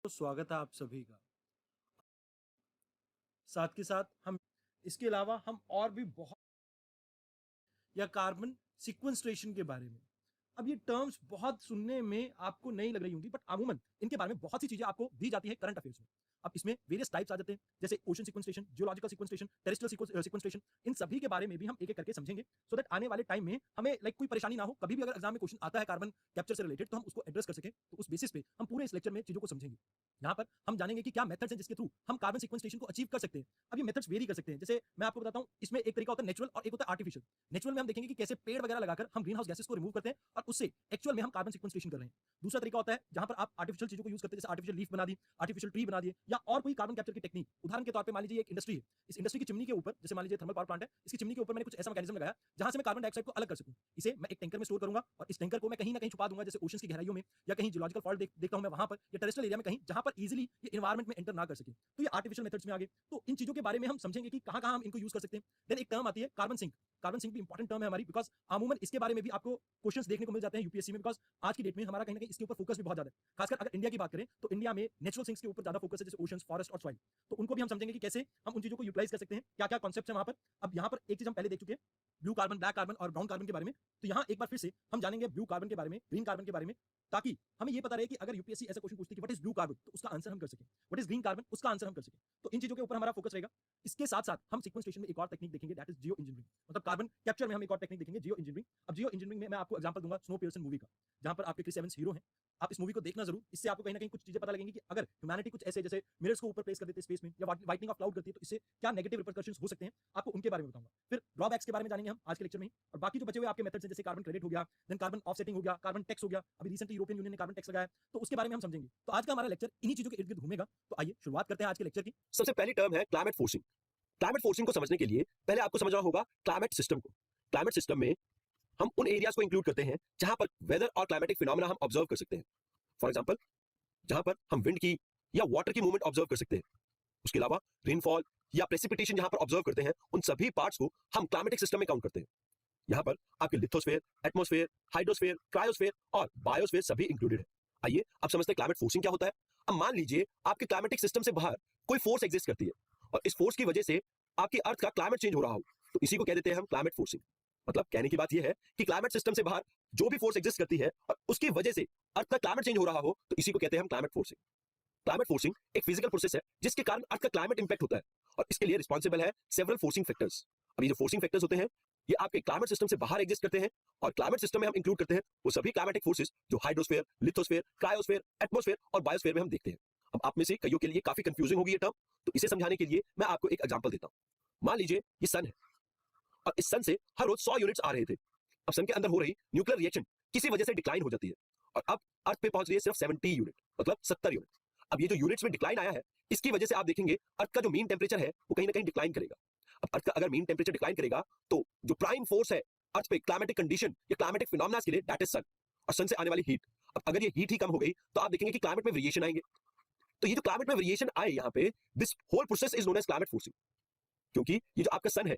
तो स्वागत है आप सभी का। साथ के साथ हम इसके अलावा हम और भी बहुत या कार्बन सिक्वेंस्ट्रेशन के बारे में। अब ये टर्म्स बहुत सुनने में आपको नहीं लग रही होंगी, बट अमूमन इनके बारे में बहुत सी चीजें आपको दी जाती है करंट अफेयर्स में। अब इसमें वेरियस टाइप्स आ जाते हैं, जैसे ओशन सिक्वेंस्ट्रेशन, जियोलॉजिकल सिक्वेंस्ट्रेशन, टेरेस्ट्रियल सिक्वेंस्ट्रेशन। इन सभी के बारे में भी हम एक एक करके समझेंगे, सो दैट आने वाले टाइम में हमें कोई परेशानी ना हो। कभी भी अगर एग्जाम में क्वेश्चन आता है कार्बन कैप्चर से रिलेटेड, तो हम उसको एड्रेस कर सकें। तो उस बेसिस पे हम पूरे इस लेक्चर में चीजों को समझेंगे। यहाँ पर हम जानेंगे कि क्या मेथड्स हैं जिसके थ्रू हम कार्बन सिक्वेंस्ट्रेशन को अचीव कर सकते हैं। अब ये मेथड्स वेरी कर सकते हैं। जैसे मैं आपको बताता हूँ, इसमें एक तरीका होता है नेचुरल और एक होता है आर्टिफिशियल। नेचुरल में हम देखेंगे कि कैसे पेड़ वगैरह लगाकर हम ग्रीन हाउस गैसेस को रिमूव करते हैं और उससे एक्चुअल में हम कार्बन सिक्वेंस्ट्रेशन कर रहे हैं। दूसरा तरीका होता है जहां पर आप आर्टिफिशियल चीजों को यूज करते हैं, जैसे आर्टिफिशियल लीफ बना दी, आर्टिफिशियल ट्री बना दिए, या और कोई कार्बन कैप्चर की टेक्निक। उदाहरण के तौर पे मान लीजिए एक इंडस्ट्री है, इस इंडस्ट्री की चिमनी के ऊपर, जैसे मान लीजिए थर्मल पावर प्लांट है, इसकी चिमनी के ऊपर मैंने कुछ ऐसा मैकेनिज्म लगाया जहां से मैं कार्बन डाइऑक्साइड को अलग कर सकूं। इसे मैं एक टैंकर में स्टोर करूंगा और इस टैंकर को मैं कहीं ना कहीं छुपा दूंगा, जैसे ओशन की गहराइयों में, या कहीं जियोलॉजिकल फॉल्ट देखता हूं मैं वहां पर, या टेरेस्ट्रियल एरिया में कहीं, जहां पर इजीली ये एनवायरमेंट में एंटर ना कर सके। तो ये आर्टिफिशियल मेथड्स में आ गए। तो इन चीजों के बारे में हम समझेंगे कि कहां कहां हम इनको यूज कर सकते हैं। देन एक टर्म आती है कार्बन सिंक। कार्बन सिंक भी इंपॉर्टेंट टर्म है हमारी, बिकॉज अमूमन इसके बारे में भी आपको क्वेश्चंस देखने को मिल जाते हैं यूपीएससी में, बिकॉज आज की डेट में हमारा कहीं ना कहीं इसके ऊपर फोकस भी बहुत ज्यादा है। खासकर अगर इंडिया की बात करें तो इंडिया में नेचुरल सिंक्स के ऊपर ज्यादा फोकस है, जैसे ओशंस, फॉरेस्ट और सॉइल। तो उनको भी हम समझेंगे कि कैसे हम उन चीजों को यूटिलाइज कर सकते हैं, क्या क्या कॉन्सेप्ट्स हैं वहां पर। अब यहाँ पर एक चीज हम पहले देख चुके हैं, ब्लू कार्बन, ब्लैक कार्बन और ब्राउन कार्बन के बारे में। तो यहाँ एक बार फिर से हम जानेंगे ब्लू कार्बन के बारे में, ग्रीन कार्बन के बारे में, ताकि हमें ये पता रहे कि अगर यूपीएससी ऐसा क्वेश्चन पूछती है व्हाट इज ब्लू कार्बन, तो उसका आंसर हम कर सकें। व्हाट इज ग्रीन कार्बन, उसका आंसर हम कर सकें। तो इन चीजों के ऊपर हमारा फोकस रहेगा। इसके साथ साथ हम सिक्वेंस्ट्रेशन में एक और टेक्निक देखेंगे, दैट इज जियो इंजीनियरिंग। मतलब कार्बन कैप्चर में हम एक और टेक्निक देखेंगे, जियो इंजीनियरिंग। अब जियो इंजीनियरिंग में मैं आपको एग्जांपल दूंगा स्नो पियर्सन मूवी का, जहां पर आपके क्रिस एवंस हीरो हैं। आप इस मूवी को देखना जरूर, इससे आपको कहीं ना कहीं कुछ चीजें पता लगेंगी कि अगर ह्यूमैनिटी कुछ ऐसे जैसे मिरर्स को ऊपर प्लेस कर देते हैं स्पेस में, या वाइटनिंग ऑफ क्लाउड करती है, तो इससे क्या नेगेटिव रिपरकशंस हो सकते हैं, आपको उनके बारे में बताऊंगा। फिर ड्रॉबैक्स के बारे में जानेंगे हम आज के लेक्चर में ही। और बाकी जो बचे हुए आपके मेथड्स हैं, जैसे कार्बन क्रेडिट हो गया, देन कार्बन ऑफसेटिंग हो गया, कार्बन टैक्स हो गया, अभी रिसेंटली यूरोपियन यूनियन ने कार्बन टैक्स लगाया, तो उसके बारे में हम समझेंगे। तो आज का हमारा लेक्चर इन्हीं चीजों के इर्द गिर्द घूमेगा। तो आइए शुरुआत करते हैं आज के लेक्चर की। सबसे पहली टर्म है क्लाइमेट फोर्सिंग। क्लाइमेट फोर्सिंग को समझने के लिए पहले आपको समझना होगा क्लाइमेट सिस्टम को। क्लाइमेट सिस्टम में हम उन एरियाज को इंक्लूड करते हैं जहां पर वेदर और क्लाइमेटिक फिनोमेना हम ऑब्जर्व कर सकते हैं। फॉर एग्जांपल, जहां पर हम विंड की या वाटर की मूवमेंट ऑब्जर्व कर सकते हैं। उसके अलावा रेनफॉल या प्रेसिपिटेशन जहां पर ऑब्जर्व करते हैं, उन सभी पार्ट्स को हम क्लाइमेटिक सिस्टम में काउंट करते हैं। यहाँ पर आपके लिथोस्फेयर, एटमॉस्फेयर, हाइड्रोस्फेयर, क्रायोस्फेयर और बायोस्फेयर सभी इंक्लूडेड है। आइए अब समझते हैं क्लाइमेट फोर्सिंग क्या होता है। अब मान लीजिए आपके क्लाइमेटिक सिस्टम से बाहर कोई फोर्स एग्जिस्ट करती है और इस फोर्स की वजह से आपकी अर्थ का क्लाइमेट चेंज हो रहा हो, तो इसी को कह देते हैं हम क्लाइमेट फोर्सिंग। मतलब कहने की बात यह है कि क्लाइमेट सिस्टम से बाहर जो भी फोर्स एग्जिस्ट करती है और उसकी वजह से अर्थ का क्लाइमेट चेंज हो रहा हो, तो इसी को कहते हैं हम क्लाइमेट फोर्सिंग। क्लाइमेट फोर्सिंग एक फिजिकल प्रोसेस है जिसके कारण अर्थ का क्लाइमेट इंपैक्ट होता है और इसके लिए रिस्पॉन्सिबल है सेवरल फोर्सिंग फैक्टर्स। अब ये जो फोर्सिंग फैक्टर्स होते हैं, ये आपके क्लाइमेट सिस्टम से बाहर एग्जिस्ट करते हैं और क्लाइमेट सिस्टम में हम इंक्लूड करते हैं वो सभी क्लाइमेटिक फोर्सेस जो हाइड्रोस्फीयर, लिथोस्फीयर, क्रायोस्फीयर, एटमॉस्फेयर और बायोस्फीयर में हम देखते हैं। अब आप में से कईयों के लिए काफी कंफ्यूजिंग होगी ये टर्म, तो इसे समझाने के लिए मैं आपको एक एग्जांपल देता हूं। मान लीजिए ये सन है और इस सन से हर रोज 100 यूनिट्स आ रहे थे। अब सन के अंदर हो रही न्यूक्लियर रिएक्शन किसी वजह से डिक्लाइन हो जाती है और अब अर्थ पे पहुंच रही है सिर्फ 70 यूनिट, मतलब 70 यूनिट। अब ये जो यूनिट्स में डिक्लाइन आया है, इसकी वजह से आप देखेंगे अर्थ का जो मीन टेंपरेचर है वो कहीं ना कहीं डिक्लाइन करेगा। अब अर्थ का अगर मीन टेंपरेचर डिक्लाइन करेगा, तो जो प्राइम फोर्स है अर्थ पे क्लाइमेटिक कंडीशन या क्लाइमेटिक फिनोमेना के लिए, दैट इज सन, और सन से आने वाली हीट। अब अगर ये हीट ही कम हो गई तो आप देखेंगे कि क्लाइमेट में वेरिएशन आएंगे। तो ये जो क्लाइमेट में वेरिएशन आए यहाँ पे, this whole process is known as climate forcing. क्योंकि ये जो आपका सन है,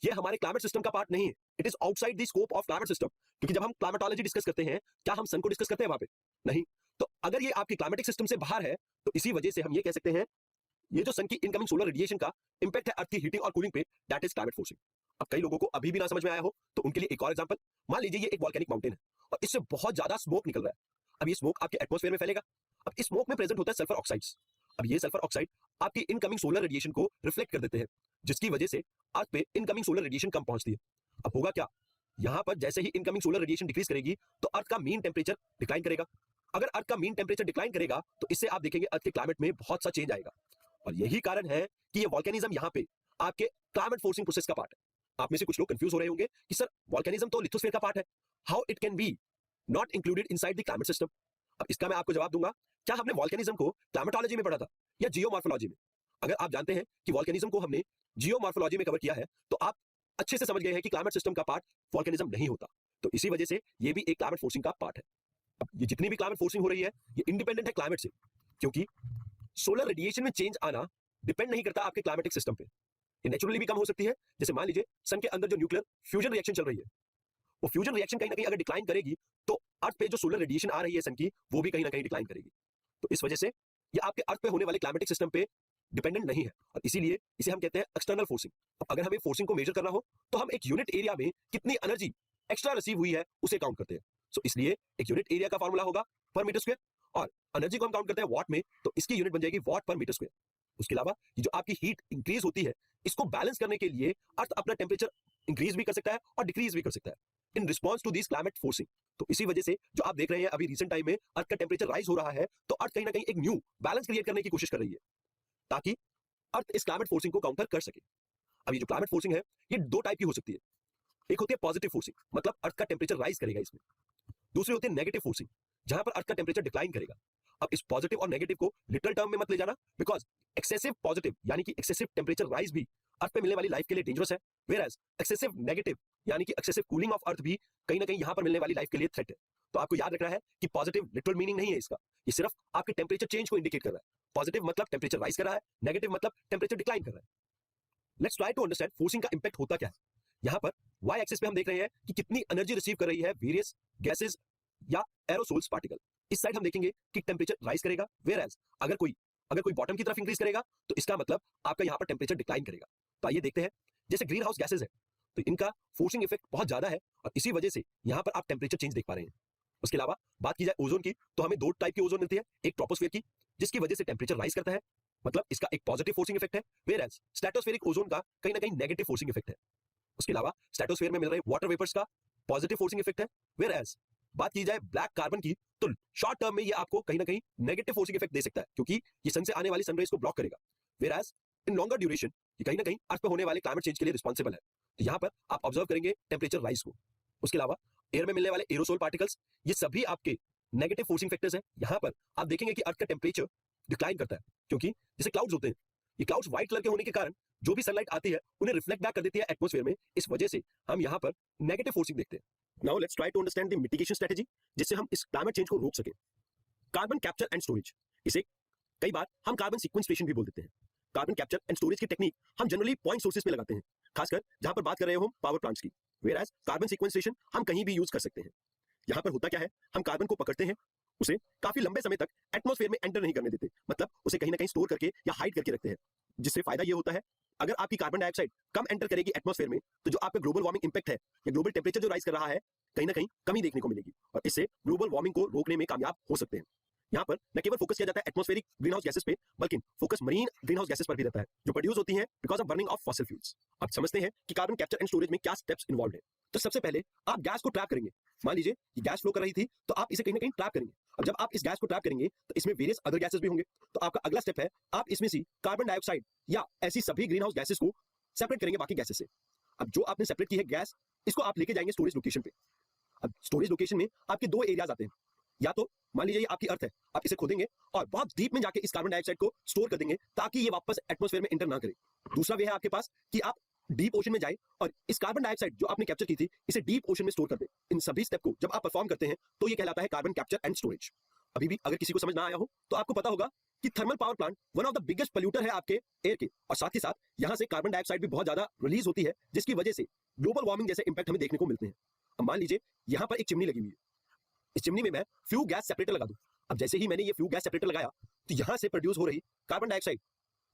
ये हमारे क्लाइमेट सिस्टम का पार्ट नहीं है, it is outside the scope of climate system. क्योंकि जब हम क्लाइमेटोलॉजी डिस्कस करते हैं, क्या हम सन को डिस्कस करते हैं वहां पे? नहीं। तो अगर ये आपकी क्लाइमेटिक सिस्टम से बाहर है, तो इसी वजह से हम ये कह सकते हैं ये जो सन की इनकमिंग सोलर रेडिएशन का इंपैक्ट है अर्थ की हीटिंग और कूलिंग पे, दैट इज क्लाइमेट फोर्सिंग। अब कई लोगों को अभी भी ना समझ में आया हो, तो उनके लिए एक और एग्जांपल, मान लीजिए ये एक वॉल्केनिक माउंटेन है और इससे बहुत ज्यादा स्मोक निकल रहा है। अब ये स्मोक आपके एटमॉस्फेयर में फैलेगा। अब इस स्मोक में प्रेजेंट होता है सल्फर ऑक्साइड्स। अब ये सल्फर ऑक्साइड आपकी इनकमिंग सोलर रेडिएशन को रिफ्लेक्ट कर देते हैं, जिसकी वजह से अर्थ पे इनकमिंग सोलर रेडिएशन कम पहुंचती है। अब होगा क्या, यहां पर जैसे ही इनकमिंग सोलर रेडिएशन डिक्रीज करेगी, तो अर्थ का मीन टेंपरेचर डिक्लाइन करेगा। अगर अर्थ का मीन टेंपरेचर डिक्लाइन करेगा, तो इससे आप देखेंगे अर्थ के क्लाइमेट में बहुत सा चेंज आएगा। और यही कारण है कि ये वॉल्केनिज्म यहाँ पे आपके क्लाइमेट फोर्सिंग प्रोसेस का पार्ट है। आप में से कुछ लोग कंफ्यूज हो रहे होंगे कि सर वॉल्केनिज्म तो लिथोस्फीयर का पार्ट है, how it can be not included inside the climate system. अब इसका मैं आपको जवाब दूंगा, क्या हमने वॉल्केनिज्म को क्लाइमेटोलॉजी में पढ़ा था या जियोमॉर्फोलॉजी में? अगर आप जानते हैं कि वॉल्केनिज्म को हमने जियोमॉर्फोलॉजी में कवर किया है, तो आप अच्छे से समझ गए हैं कि क्लाइमेट सिस्टम का पार्ट वॉल्केनिज्म नहीं होता। तो इसी वजह से ये भी एक क्लाइमेट फोर्सिंग का पार्ट है। अब ये जितनी भी क्लाइमेट फोर्सिंग हो रही है, ये इंडिपेंडेंट है क्लाइमेट से, क्योंकि सोलर रेडिएशन में चेंज आना डिपेंड नहीं करता आपके क्लाइमेटिक सिस्टम पे। ये नेचुरली भी कम हो सकती है। जैसे मान लीजिए सन के अंदर जो न्यूक्लियर फ्यूजन रिएक्शन चल रही है, वो फ्यूजन रिएक्शन कहीं ना कहीं अगर डिक्लाइन करेगी, तो अर्थ पे जो सोलर रेडिएशन आ रही है सन की, वो भी कहीं ना कहीं डिक्लाइन करेगी। तो इस वजह से ये आपके अर्थ पे होने वाले क्लाइमेटिक सिस्टम पे डिपेंडेंट नहीं है और इसीलिए इसे हम कहते हैं एक्सटर्नल फोर्सिंग। अब अगर हमें फोर्सिंग को मेजर करना हो तो हम एक यूनिट एरिया में कितनी एनर्जी एक्स्ट्रा रिसीव हुई है उसे काउंट करते हैं। सो इसलिए एक यूनिट एरिया का फॉर्मूला होगा पर मीटर स्क्वायर और एनर्जी को हम काउंट करते हैं वॉट में, तो इसकी यूनिट बन जाएगी वॉट पर मीटर स्क्वायर। उसके अलावा ये जो आपकी हीट इंक्रीज होती है इसको बैलेंस करने के लिए अर्थ अपना टेम्परेचर इंक्रीज भी कर सकता है और डिक्रीज भी कर सकता है in response to this climate forcing. तो इसी वजह से जो आप देख रहे हैं अभी रिसेंट टाइम में अर्थ का टेम्परेचर राइज हो रहा है, तो अर्थ कहीं ना कहीं एक न्यू बैलेंस क्रिएट करने की कोशिश कर रही है ताकि अर्थ इस क्लाइमेट फोर्सिंग को काउंटर कर सके। अब ये जो क्लाइमेट फोर्सिंग है ये दो टाइप की हो सकती है। एक होती है पॉजिटिव फोर्सिंग, मतलब अर्थ का टेम्परेचर राइज करेगा इसमें। दूसरी होती है नेगेटिव फोर्सिंग, जहां पर अर्थ का टेम्परेचर डिक्लाइन करेगा। अब इस पॉजिटिव और नेगेटिव को लिटरल टर्म में मत ले जाना, बिकॉज एक्सेसिव पॉजिटिव यानी कि एक्सेसिव टेम्परेचर राइज भी अर्थ पे मिलने वाली लाइफ के लिए डेंजरस है, वेयरएज एक्सेसिव नेगेटिव यानी कि एक्सेसिव कूलिंग ऑफ अर्थ भी कहीं ना कहीं यहां पर मिलने वाली लाइफ के लिए थ्रेट है। तो आपको याद रखना है कि पॉजिटिव लिटरल मीनिंग नहीं है इसका, ये सिर्फ आपके टेम्परेचर चेंज को इंडिकेट कर रहा है। पॉजिटिव मतलब टेम्परेचर राइज कर रहा है, नेगेटिव मतलब टेम्परेचर डिक्लाइन कर रहा है। Let's try to understand forcing का इंपैक्ट होता क्या है। यहां पर वाई एक्सिस पे हम देख रहे हैं कि कितनी एनर्जी रिसीव कर रही है वेरियस गैसेस या एरोसोल्स पार्टिकल। इस साइड हम देखेंगे कि टेम्परेचर राइज करेगा, वेयरएज अगर कोई बॉटम की तरफ इंक्रीज करेगा तो इसका मतलब आपका यहां पर टेम्परेचर डिक्लाइन करेगा। तो आइए देखते हैं, जैसे ग्रीन हाउस गैसेज है तो इनका फोर्सिंग इफेक्ट बहुत ज्यादा है और इसी वजह से यहां पर आप टेम्परेचर चेंज देख पा रहे हैं। उसके अलावा बात की जाए ओजोन की तो हमें दो टाइप की ओजोन मिलती है, एक ट्रोपोस्फेयर की जिसकी वजह से टेम्परेचर राइज करता है, मतलब इसका एक पॉजिटिव फोर्सिंग इफेक्ट है, वेयरएज स्ट्रेटोस्फेरिक ओजोन का कहीं ना कहीं नेगेटिव फोर्सिंग इफेक्ट है। उसके अलावा स्ट्रेटोस्फेयर में मिल रहे वाटर वेपर्स का पॉजिटिव फोर्सिंग इफेक्ट है, वेयरएज बात की जाए ब्लैक कार्बन की तो शॉर्ट टर्म में ये आपको कहीं ना कहीं नेगेटिव फोर्सिंग इफेक्ट दे सकता है क्योंकि ये सन से आने वाली सनरेज को ब्लॉक करेगा, वेयरएज इन लॉन्गर ड्यूरेशन ये कहीं ना कहीं अर्थ पे होने वाले क्लाइमेट चेंज के लिए रिस्पॉन्सिबल है। तो यहाँ पर आप ऑब्जर्व करेंगे टेम्परेचर राइज को। उसके अलावा एयर में मिलने वाले एरोसोल पार्टिकल्स ये सभी आपके नेगेटिव फोर्सिंग फैक्टर्स हैं। यहाँ पर आप देखेंगे कि अर्थ का टेम्परेचर डिक्लाइन करता है क्योंकि जैसे क्लाउड्स होते हैं, ये क्लाउड्स व्हाइट कलर के होने के कारण जो भी सनलाइट आती है उन्हें रिफ्लेक्ट बैक कर देती है एटमॉस्फेयर में, इस वजह से हम यहाँ पर नेगेटिव फोर्सिंग देखते हैं। Now let's try to understand the mitigation strategy जिससे हम इस क्लाइमेट चेंज को रोक सकें। कार्बन कैप्चर एंड स्टोरेज, इसे कई बार हम कार्बन सीक्वेंस्ट्रेशन भी बोल देते हैं। कार्बन कैप्चर एंड स्टोरेज की टेक्निक हम जनरली पॉइंट सोर्सेज पे लगाते हैं, खासकर जहां पर बात कर रहे हो हम पावर प्लांट्स की, वेयरएज कार्बन सीक्वेंस्ट्रेशन हम कहीं भी यूज कर सकते हैं। यहाँ पर होता क्या है, हम कार्बन को पकड़ते हैं, उसे काफी लंबे समय तक एटमॉस्फेयर में एंटर नहीं करने देते, मतलब उसे कहीं ना कहीं स्टोर करके या हाइड करके रखते हैं, जिससे फायदा ये होता है अगर आपकी कार्बन डाइऑक्साइड कम एंटर करेगी एटमॉस्फेयर में तो जो आपका ग्लोबल वार्मिंग इंपैक्ट है या ग्लोबल टेम्परेचर जो राइज कर रहा है कहीं ना कहीं कमी देखने को मिलेगी और इससे ग्लोबल वार्मिंग को रोकने में कामयाब हो सकते हैं। यहाँ पर न केवल फोकस किया जाता है एटमॉस्फेरिक ग्रीन हाउस गैसेस पे, बल्कि focus marine green house gases पर भी रहता है जो प्रोड्यूस होती हैं because of burning of fossil fuels. अब समझते हैं कि कार्बन कैप्चर एंड स्टोरेज में क्या स्टेप्स इन्वॉल्व है। तो सबसे पहले आप गैस को ट्रैप करेंगे। मान लीजिए ये गैस फ्लो कर रही थी तो आप इसे कहीं ना कहीं ट्रैप करेंगे। अब जब आप इस गैस को ट्रैप करेंगे तो इसमें वेरियस अदर गैसेस भी होंगे, तो आपका अगला स्टेप है आप इसमें से कार्बन डाइऑक्साइड या ऐसी सभी ग्रीन हाउस गैसेस को सेपरेट करेंगे बाकी गैसेस से। अब जो आपने सेपरेट की है गैस, इसको आप लेके जाएंगे स्टोरेज लोकेशन पे। अब स्टोरेज लोकेशन में आपके दो एरियाज आते हैं, या तो मान लीजिए ये आपकी अर्थ है, आप इसे खोदेंगे और बहुत डीप में जाके इस कार्बन डाइऑक्साइड को स्टोर कर देंगे ताकि ये वापस एटमॉस्फेयर में एंटर ना करे। दूसरा वे है आपके पास कि आप डीप ओशन में जाए और इस कार्बन डाइऑक्साइड जो आपने कैप्चर की थी इसे डीप ओशन में स्टोर कर दें। इन सभी स्टेप को जब आप परफॉर्म करते हैं तो ये कहलाता है कार्बन कैप्चर एंड स्टोरेज। अभी भी अगर किसी को समझ ना आया हो तो आपको पता होगा कि thermal power plant one of the biggest polluter है आपके एयर के, और साथ ही साथ यहाँ से कार्बन डाइऑक्साइड भी बहुत ज्यादा रिलीज होती है जिसकी वजह से ग्लोबल वार्मिंग जैसे इंपैक्ट हमें देखने को मिलते हैं। अब मान लीजिए यहाँ पर एक चिमनी लगी हुई है, इस चिमनी में मैं फ्यू गैस सेपरेटर लगा दूं। अब जैसे ही मैंने ये फ्यू गैस सेपरेटर लगाया तो यहाँ से प्रोड्यूस हो रही कार्बन डाइऑक्साइड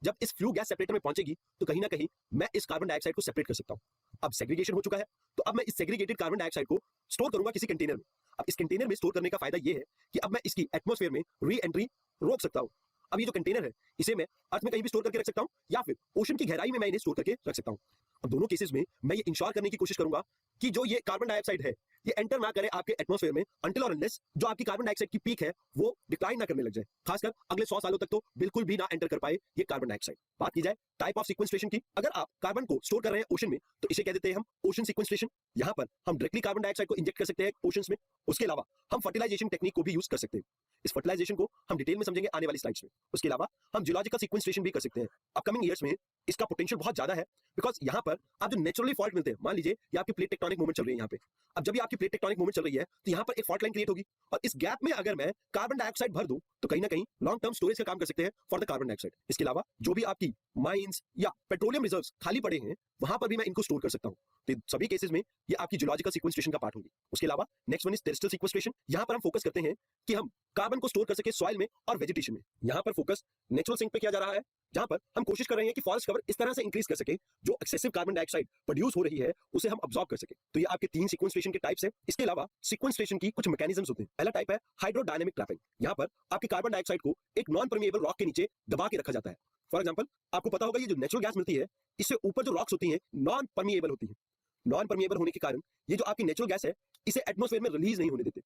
जब इस फ्यू गैस सेपरेटर में पहुंचेगी तो कहीं ना कहीं मैं इस कार्बन डाइऑक्साइड को सेपरेट कर सकता हूं। अब सेग्रीगेशन हो चुका है तो अब मैं इस सेग्रीगेटेड कार्बन डाइऑक्साइड को स्टोर करूंगा किसी कंटेनर में। अब इस कंटेनर में स्टोर करने का फायदा ये है कि अब मैं इसकी एटमॉस्फेयर में री एंट्री रोक सकता हूं। अब ये जो कंटेनर है इसे मैं अर्थ में कहीं भी स्टोर करके रख सकता हूं या फिर ओशन की गहराई में मैं इन्हें स्टोर करके रख सकता हूं। अब दोनों केसेस में मैं ये इंश्योर करने की कोशिश करूंगा कि जो ये कार्बन डाइऑक्साइड है ये एंटर ना करे आपके एटमॉस्फेयर में अंटिल और अनलेस जो आपकी कार्बन डाइऑक्साइड की पीक है वो डिक्लाइन ना करने लग जाए, खासकर अगले 100 सालों तक तो बिल्कुल भी ना एंटर कर पाए ये कार्बन डाइऑक्साइड। बात की जाए टाइप ऑफ सीक्वेंस्ट्रेशन की, अगर आप कार्बन को स्टोर कर रहे हैं ओशन में तो इसे कह देते हैं हम ओशन सीक्वेंस्ट्रेशन। यहाँ पर हम डायरेक्टली कार्बन डाइऑक्साइड को इंजेक्ट कर सकते हैं ओशंस में। उसके अलावा हम फर्टिलाइजेशन टेक्निक को भी यूज कर सकते हैं। इस फर्टिलाइजेशन को हम डिटेल में समझेंगे आने वाली स्लाइड्स में। उसके अलावा हम जियोलॉजिकल सीक्वेंस्ट्रेशन भी कर सकते हैं। अपकमिंग ईयर्स में इसका पोटेंशियल बहुत ज्यादा है, बिकॉज यहाँ पर आप जो नेचुरली फॉल्ट मिलते हैं, मान लीजिए ये आपकी प्लेट टेक्टोनिक मूवमेंट चल रही है यहाँ पे। अब जब ये आपकी प्लेट टेक्टोनिक मूवमेंट चल रही है तो यहाँ पर एक फॉल्ट लाइन क्रिएट होगी, और इस गैप में अगर मैं कार्बन डाइऑक्साइड भर दूं तो कहीं ना कहीं लॉन्ग टर्म स्टोरेज का काम कर सकते हैं फॉर द कार्बन डाइऑक्साइड। इसके अलावा जो भी आपकी माइंस या पेट्रोलियम रिजर्व्स खाली पड़े हैं वहां पर भी मैं इनको स्टोर कर सकता हूँ। तो सभी केसेस में ये आपकी जियोलॉजिकल सीक्वेंस्ट्रेशन का पार्ट होगी। उसके अलावा नेक्स्ट वन इज टेरेस्ट्रियल सीक्वेंस्ट्रेशन। यहाँ पर हम फोकस करते हैं कि हम कार्बन को स्टोर कर सके सॉइल में और वेजिटेशन में। यहाँ पर फोकस नेचुरल सिंक पे किया जा रहा है, जहां पर हम कोशिश कर रहे हैं कि फॉरेस्ट कवर इस तरह से इंक्रीज कर सके जो एक्सेसिव कार्बन डाइऑक्साइड प्रोड्यूस हो रही है उसे हम अब्सॉर्ब कर सके। तो ये आपके 3 सीक्वेंस्ट्रेशन के टाइप्स हैं। इसके अलावा सीक्वेंस्ट्रेशन की कुछ मैकेनिज्म्स होते हैं। पहला टाइप है हाइड्रोडायनेमिक ट्रैपिंग। यहाँ पर आपके कार्बन डाइऑक्साइड को एक नॉन परमिएबल रॉक के नीचे दबा के रखा जाता है। फॉर एग्जाम्पल, आपको पता होगा ये जो नेचुरल गैस मिलती है इससे ऊपर जो रॉक्स होती हैं नॉन परमिएबल होती है। नॉन परमिएबल होने के कारण ये जो आपकी नेचुरल गैस है इसे एटमॉस्फेयर में रिलीज नहीं होने देते।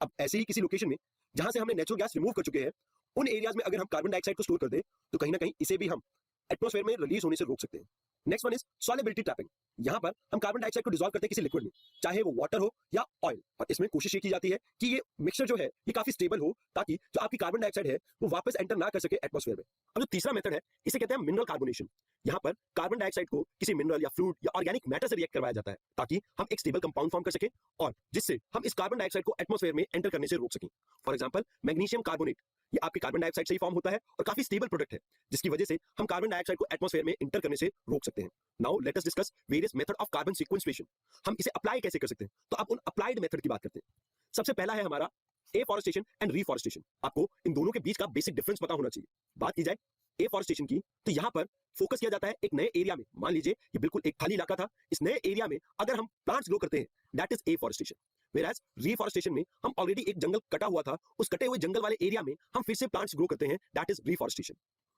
अब ऐसे ही किसी लोकेशन में जहां से हमने नेचुरल गैस रिमूव कर चुके हैं उन एरियाज में अगर हम कार्बन डाइऑक्साइड को स्टोर कर दे तो कहीं ना कहीं इसे भी हम एटमॉस्फेयर में रिलीज होने से रोक सकते हैं। Next one is solubility trapping. यहाँ पर हम कार्बन डाइऑक्साइड को डिसॉल्व करते हैं किसी लिक्विड में, चाहे वो वाटर हो या ऑयल, और इसमें कोशिश ये की जाती है कि ये मिक्सचर जो है ये काफी स्टेबल हो ताकि जो आपकी कार्बन डाइऑक्साइड है वो वापस एंटर ना कर सके एटमॉस्फेयर में। अब जो तीसरा मेथड है इसे कहते हैं मिनरल कार्बोनेशन। यहाँ पर कार्बन डाइऑक्साइड को किसी मिनरल या फ्लूइड या ऑर्गेनिक मैटर से रिएक्ट करवाया जाता है ताकि हम एक स्टेबल कंपाउंड फॉर्म कर सके और जिससे हम इस कार्बन डाइऑक्साइड को एटमॉस्फेयर में एंटर करने से रोक सकें। फॉर एग्जाम्पल, मैग्नीशियम कार्बोनेट, ये आपके कार्बन डाइऑक्साइड से ही फॉर्म होता है और काफी स्टेबल प्रोडक्ट है जिसकी वजह से हम कार्बन डाइऑक्साइड को एटमॉस्फेयर में एंटर करने से रोक सकते हैं। Now let us discuss various method of carbon sequestration. हम इसे अप्लाई कैसे कर सकते हैं, तो आप उन अप्लाइड मेथड की बात करते हैं। सबसे पहला है हमारा एफॉरेस्टेशन एंड रीफॉरेस्टेशन। आपको इन दोनों के बीच का बेसिक डिफरेंस पता होना चाहिए। बात की जाए एफॉरेस्टेशन की तो यहाँ पर फोकस किया जाता है एक नए एरिया में। मान लीजिए ये बिल्कुल एक खाली इलाका था, इस नए एरिया में अगर हम प्लांट्स ग्रो करते हैं that is afforestation. Whereas reforestation में हम ऑलरेडी एक जंगल कटा हुआ था, उस कटे हुए जंगल वाले एरिया में हम फिर से प्लांट्स ग्रो करते हैं, दैट इज रिफॉरेस्टेशन।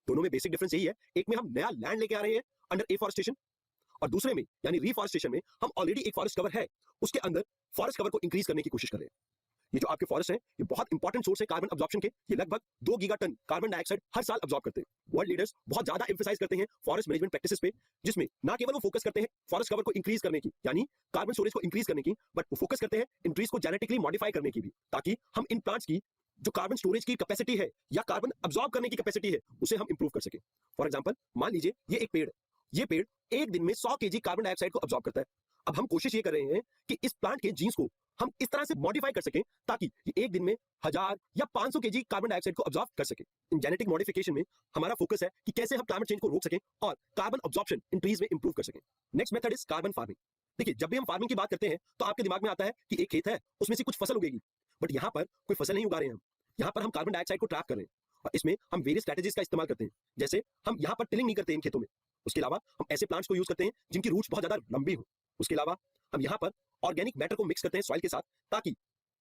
दोनों में बेसिक डिफरेंस यही है, एक में हम नया लैंड लेके आ रहे हैं अंडर एफॉरेस्टेशन और दूसरे में यानी रिफॉरेस्टेशन में हम ऑलरेडी एक फॉरेस्ट कवर है उसके अंदर फॉरेस्ट कवर को इंक्रीज करने की कोशिश कर रहे हैं। ये जो आपके फॉरेस्ट है ये बहुत इंपॉर्टेंट सोर्स है कार्बन अब्जॉर्प्शन के। ये लगभग 2 गीगाटन कार्बन डाइऑक्साइड हर साल अब्जॉर्ब करते हैं। वर्ल्ड लीडर्स बहुत ज्यादा एम्फसाइज करते हैं फॉरेस्ट मैनेजमेंट प्रैक्टिसेस पे, जिसमें ना केवल वो फोकस करते हैं फॉरेस्ट कवर को इंक्रीज करने की यानी कार्बन स्टोरेज को इंक्रीज करने की, बट वो फोकस करते हैं इन ट्रीज को जेनेटिकली मॉडिफाई करने की भी, ताकि हम इन प्लांट्स की जो कार्बन स्टोरेज की कैपेसिटी है या कार्बन अब्जॉर्ब करने की कैपेसिटी है उसे हम इंप्रूव कर सके। फॉर एग्जाम्पल, मान लीजिए ये एक पेड़ है, ये पेड़ एक दिन में 100 केजी कार्बन डाइऑक्साइड को अब्जॉर्ब करता है। अब हम कोशिश ये कर रहे हैं कि इस प्लांट के जीन्स को हम इस तरह से मॉडिफाई कर सकें ताकि ये एक दिन में 1000 या 500 केजी कार्बन डाइऑक्साइड को अब्जॉर्ब कर सके। इन जेनेटिक मॉडिफिकेशन में हमारा फोकस है कि कैसे हम क्लाइमेट चेंज को रोक सकें और कार्बन अब्जॉर्प्शन इन ट्रीज में इंप्रूव कर सकें। Next method is carbon farming. देखिए, जब भी हम फार्मिंग की बात करते हैं तो आपके दिमाग में आता है कि एक खेत है उसमें से कुछ फसल उगेगी, बट यहाँ पर कोई फसल नहीं उगा रहे हैं हम, यहाँ पर हम कार्बन डाइऑक्साइड को ट्रैप कर रहे हैं और इसमें हम वेरियस स्ट्रेटजीज का इस्तेमाल करते हैं। जैसे हम यहाँ पर टिलिंग नहीं करते इन खेतों में, उसके अलावा हम ऐसे प्लांट्स को यूज करते हैं जिनकी रूट्स बहुत ज्यादा लंबी हो, उसके अलावा हम यहाँ पर ऑर्गेनिक मैटर को मिक्स करते हैं सॉइल के साथ ताकि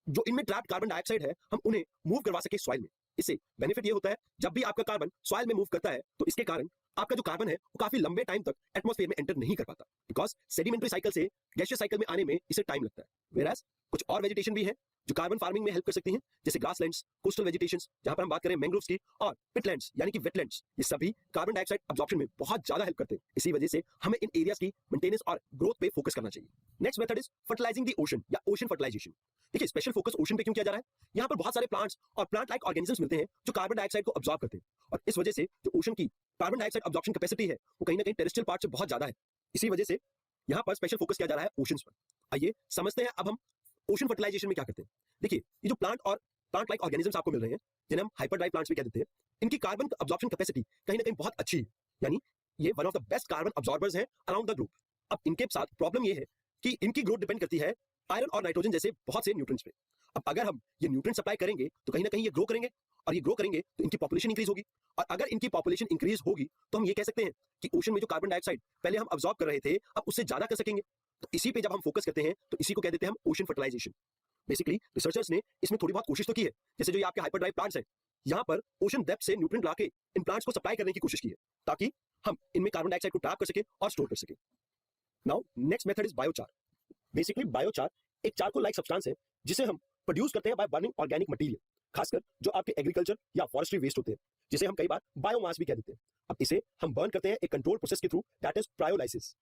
जो इनमें ट्रैप्ड कार्बन डाइऑक्साइड है हम उन्हें मूव करवा सके सॉइल में। इससे बेनिफिट ये होता है जब भी आपका कार्बन सॉइल में मूव करता है तो इसके कारण आपका जो कार्बन है वो काफी लंबे टाइम तक एटमॉस्फेयर में एंटर नहीं कर पाता, बिकॉज सेडिमेंट्री साइकिल से गैसियस साइकिल में आने में इसे टाइम लगता है। वेयरएज कुछ और वेजिटेशन भी है जो कार्बन फार्मिंग में हेल्प कर सकती हैं, जैसे ग्रासलैंड्स, कोस्टल वेजिटेशंस, जहां पर हम बात करें मैंग्रोव्स की, और पिटलैंड्स यानी कि वेटलैंड्स, ये सभी कार्बन डाइऑक्साइड अब्जॉर्प्शन में बहुत ज्यादा हेल्प करते हैं। इसी वजह से हमें इन एरियाज की मेंटेनेंस और ग्रोथ पे फोकस करना चाहिए। Next method is fertilising the ocean या ओशन फर्टिलाइजेशन। देखिए, स्पेशल फोकस ओशन पे क्यों किया जा रहा है? यहाँ पर बहुत सारे प्लांट्स और प्लांट लाइक ऑर्गेनिजम्स मिलते हैं जो कार्बन डाइऑक्साइड को अब्जॉर्ब करते हैं और इस वजह से जो ओशन की कार्बन डाइऑक्साइड अब्जॉर्प्शन कैपेसिटी है वो कहीं ना कहीं टेरेस्ट्रियल पार्ट से बहुत ज्यादा है। इसी वजह से यहाँ पर स्पेशल फोकस किया जा रहा है ओशंस पर। आइए समझते हैं अब हम ओशन फर्टिलाइजेशन में क्या करते हैं। देखिए, ये जो प्लांट और प्लांट लाइक ऑर्गेनिजम्स आपको मिल रहे हैं जिन्हें हम हाइपरड्राइव प्लांट्स भी कह देते हैं, इनकी कार्बन अब्जॉर्प्शन कैपेसिटी कहीं ना कहीं बहुत अच्छी है, यानी ये one of the best carbon absorbers हैं अराउंड द ग्लोब। अब इनके साथ प्रॉब्लम ये है कि इनकी ग्रोथ डिपेंड करती है आयरन और नाइट्रोजन जैसे बहुत से न्यूट्रिएंट्स पे। अब अगर हम ये न्यूट्रिएंट सप्लाई करेंगे तो कहीं ना कहीं ये ग्रो करेंगे और ये ग्रो करेंगे तो इनकी पॉपुलेशन इंक्रीज होगी, और अगर इनकी पॉपुलेशन इंक्रीज होगी तो हम ये कह सकते हैं कि ओशन में जो कार्बन डाइऑक्साइड पहले हम अब्जॉर्ब कर रहे थे अब उससे ज्यादा कर सकेंगे। तो इसी पे जब हम फोकस करते हैं तो इसी को कह देते हैं हम ओशन फर्टिलाइजेशन। बेसिकली रिसर्चर्स ने इसमें थोड़ी बहुत कोशिश तो की है, जैसे जो ये आपके हाइपरड्राइव प्लांट्स हैं, यहाँ पर ओशन डेप्थ से न्यूट्रिएंट लाके इन प्लांट्स को सप्लाई करने की कोशिश की है ताकि हम इनमें कार्बन डाइऑक्साइड को ट्रैप कर सके और स्टोर कर सके। Now next method is biochar. Basically biochar एक चारकोल लाइक सब्सटेंस है जिसे हम प्रोड्यूस करते हैं बाय बर्निंग ऑर्गेनिक मटेरियल, खासकर जो आपके एग्रीकल्चर या फॉरेस्ट्री वेस्ट होते हैं, जिसे हम कई बार बायोमास भी कह देते हैं। अब इसे हम बर्न करते हैं एक कंट्रोल प्रोसेस के थ्रू, दैट इज क्रायोलाइसिस।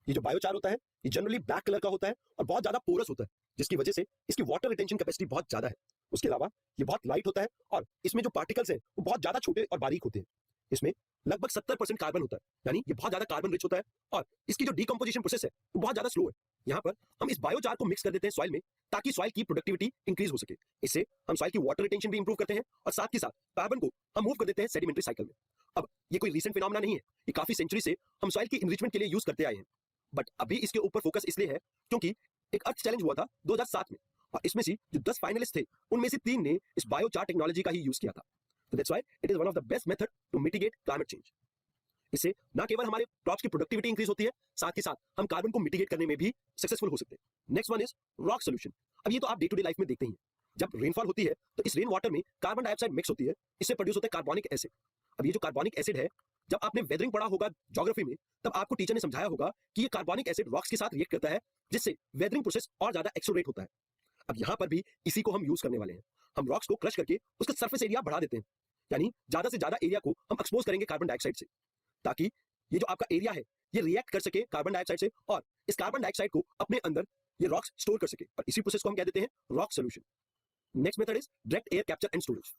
ये जो बायोचार होता है ये जनरली ब्लैक कलर का होता है और बहुत ज्यादा पोरस होता है, जिसकी वजह से इसकी वाटर रिटेंशन कैपेसिटी बहुत ज्यादा है। उसके अलावा ये बहुत लाइट होता है और इसमें जो पार्टिकल्स हैं वो बहुत ज्यादा छोटे और बारीक होते हैं। इसमें लगभग 70% कार्बन होता है, यानी ये बहुत ज्यादा कार्बन रिच होता है और इसकी जो डिकम्पोजिशन प्रोसेस है वो बहुत ज्यादा स्लो है। यहाँ पर हम इस बायोचार को मिक्स कर देते हैं सॉइल में ताकि सॉइल की प्रोडक्टिविटी इंक्रीज हो सके। इससे हम सॉइल की वाटर रिटेंशन भी इंप्रूव करते हैं और साथ ही साथ कार्बन को हम मूव कर देते हैं सेडिमेंट्री साइकिल में। अब ये कोई रीसेंट फिनोमेना नहीं है, ये काफी सेंचुरी से हम सॉइल की इनरिचमेंट के लिए यूज करते आए हैं। बट अभी इसके ऊपर फोकस इसलिए है क्योंकि एक अर्थ चैलेंज हुआ था 2007 में और इसमें से जो 10 फाइनलिस्ट थे उनमें से 3 ने इस बायोचार टेक्नोलॉजी का ही यूज किया था। So that's why it is one of the best method to mitigate climate change. इससे ना केवल हमारे क्रॉप्स की प्रोडक्टिविटी इंक्रीज होती है, साथ ही साथ हम कार्बन को मिटिगेट करने में भी सक्सेसफुल हो सकते हैं। Next one is rock solution. अब ये तो आप डे टू डे लाइफ में देखते ही हैं, जब रेनफॉल होती है तो इस रेन वाटर में कार्बन डाइऑक्साइड मिक्स होती है, इससे प्रोड्यूस होता है कार्बोनिक एसिड। अब ये जो कार्बोनिक एसिड है, जब आपने वेदरिंग पढ़ा होगा ज्योग्राफी में, तब आपको टीचर ने समझाया होगा कि ये कार्बोनिक एसिड रॉक्स के साथ रिएक्ट करता है, जिससे वेदरिंग प्रोसेस और ज्यादा एक्सेलरेट होता है। अब यहाँ पर भी इसी को हम यूज करने वाले हैं। हम रॉक्स को क्रश करके उसका सरफेस एरिया बढ़ा देते हैं, यानी ज्यादा से ज्यादा एरिया को हम एक्सपोज करेंगे कार्बन डाइऑक्साइड से, ताकि ये जो आपका एरिया है ये रिएक्ट कर सके कार्बन डाइऑक्साइड से और इस कार्बन डाइऑक्साइड को अपने अंदर ये रॉक्स स्टोर कर सके, और इसी प्रोसेस को हम क्या देते हैं, rock solution. Next method is direct air capture and storage.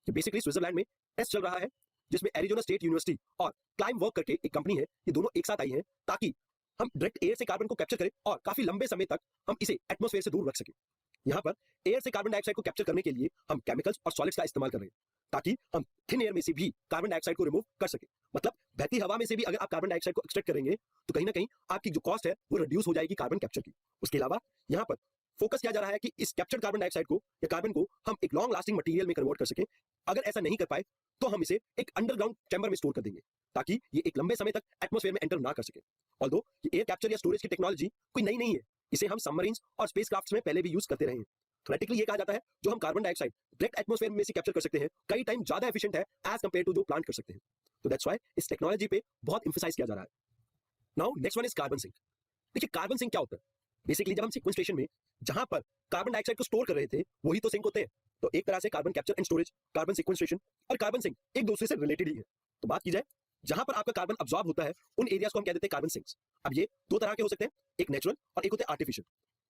ये बेसिकली स्विट्जरलैंड में टेस्ट चल रहा है, जिसमें एरिजोना स्टेट यूनिवर्सिटी और क्लाइम वर्क करके एक कंपनी है, ये दोनों एक साथ आई हैं ताकि हम डायरेक्ट एयर से कार्बन को कैप्चर करें और काफी लंबे समय तक हम इसे एटमॉस्फेयर से दूर रख सकें। यहाँ पर एयर से कार्बन डाइऑक्साइड को कैप्चर करने के लिए हम केमिकल्स और सॉलिड्स का इस्तेमाल कर रहे हैं, ताकि हम थिन एयर में से भी कार्बन डाइऑक्साइड को रिमूव कर सके। मतलब बहती हवा में से भी अगर आप कार्बन डाइऑक्साइड को एक्सट्रैक्ट करेंगे तो कहीं ना कहीं आपकी जो कॉस्ट है वो रिड्यूस हो जाएगी कार्बन कैप्चर की। उसके अलावा यहाँ पर फोकस किया जा रहा है कि इस कैप्चर्ड कार्बन डाइऑक्साइड को या कार्बन को हम एक लॉन्ग लास्टिंग मटेरियल में कन्वर्ट कर सकें। अगर ऐसा नहीं कर पाए तो हम इसे एक अंडरग्राउंड चैम्बर में स्टोर कर देंगे, ताकि ये एक लंबे समय तक एटमॉस्फेयर में एंटर ना कर सके। ऑल्दो ये एयर कैप्चर या स्टोरेज की टेक्नोलॉजी कोई नई नहीं है, इसे हम सबमरीन्स और स्पेसक्राफ्ट्स में पहले भी यूज करते रहे हैं। थ्योरेटिकली ये कहा जाता है जो हम कार्बन डाइऑक्साइड डायरेक्ट एटमॉस्फेयर में से कैप्चर कर सकते हैं, कई टाइम ज्यादा एफिशिएंट है एज कंपेयर टू जो प्लांट कर सकते हैं। तो दैट्स व्हाई इस टेक्नोलॉजी पे बहुत एम्फसाइज किया जा रहा है। Now next one is carbon sink. देखिए कार्बन सिंक क्या होता है, बेसिकली जब हम सिक्वेंस्ट्रेशन में जहां पर कार्बन डाइऑक्साइड को स्टोर कर रहे थे वही तो सिंक होते हैं। तो एक तरह से carbon capture and storage, carbon sequestration और कार्बन सिंक एक दूसरे से रिलेटेड ही है। तो बात की जाए जहां पर आपका कार्बन अब्सॉर्ब होता है उन एरियाज को हम कह देते हैं कार्बन सिंक्स। अब ये दो तरह के हो सकते हैं, एक नेचुरल और एक होते हैं आर्टिफिशियल।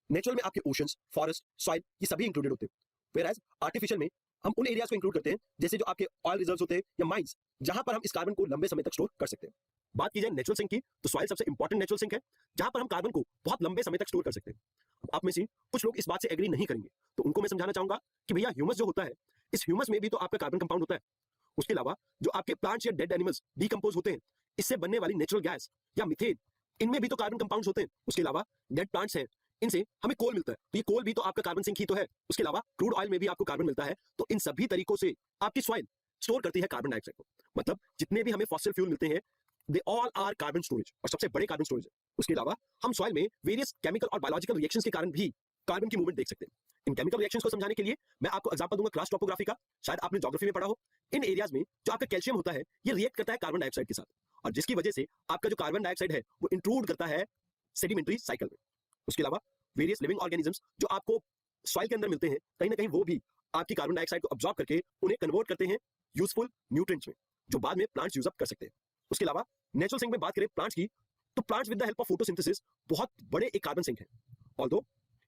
नेचुरल में आपके ओशंस, फॉरेस्ट, सॉइल ये सभी इंक्लूडेड होते हैं, व्हेयरएज आर्टिफिशियल में हम उन एरियाज को इंक्लूड करते हैं जैसे जो आपके ऑयल रिजर्व्स होते हैं या माइंस, जहां पर हम इस कार्बन को लंबे समय तक स्टोर कर सकते हैं। बात की जाए नेचुरल सिंक की, तो सॉइल सबसे इंपॉर्टेंट नेचुरल सिंक है जहां पर हम कार्बन को बहुत लंबे समय तक स्टोर कर सकते हैं। आप में से कुछ लोग इस बात से एग्री नहीं करेंगे, तो उनको मैं समझाना चाहूंगा कि भैया ह्यूमस जो होता है, इस ह्यूमस में भी तो आपका कार्बन कंपाउंड होता है। उसके अलावा जो आपके प्लांट्स या डेड एनिमल्स डिकम्पोज होते हैं, इससे बनने वाली नेचुरल गैस या मीथेन, इनमें भी तो कार्बन कंपाउंड्स होते हैं। उसके अलावा डेड प्लांट्स हैं, इनसे हमें कोल मिलता है, तो ये कोल भी तो आपका कार्बन सिंक ही तो है। उसके अलावा क्रूड ऑयल में भी आपको कार्बन मिलता है। तो इन सभी तरीकों से आपकी सॉइल स्टोर करती है कार्बन डाइऑक्साइड को। मतलब जितने भी हमें फॉसिल फ्यूल मिलते हैं they all are carbon storage, और सबसे बड़े कार्बन स्टोरेज है। उसके अलावा हम सॉइल में वेरियस केमिकल और बायोलॉजिकल रिएक्शंस के कारण भी कार्बन की मूवमेंट देख सकते हैं। इन केमिकल रिएक्शंस को समझाने के लिए मैं आपको एग्जांपल दूंगा क्लास टोपोग्राफी का, शायद आपने ज्योग्राफी में पढ़ा हो। इन एरियाज में जो आपका कैल्शियम होता है ये रिएक्ट करता है कार्बन डाइऑक्साइड के साथ, और जिसकी वजह से आपका जो कार्बन डाइऑक्साइड है वो इंट्रूड करता है सेडिमेंट्री साइकिल में। उसके अलावा वेरियस लिविंग ऑर्गेनिजम्स जो आपको सॉइल के अंदर मिलते हैं, कहीं ना कहीं वो भी आपकी कार्बन डाइऑक्साइड को अब्सॉर्ब करके उन्हें कन्वर्ट करते हैं यूजफुल न्यूट्रिएंट्स में, जो बाद में प्लांट्स यूज अप कर सकते हैं। उसके अलावा नेचुरल सिंक में बात करें प्लांट्स की, तो plants with the help of photosynthesis बहुत बड़े एक कार्बन सिंक है। ऑल्दो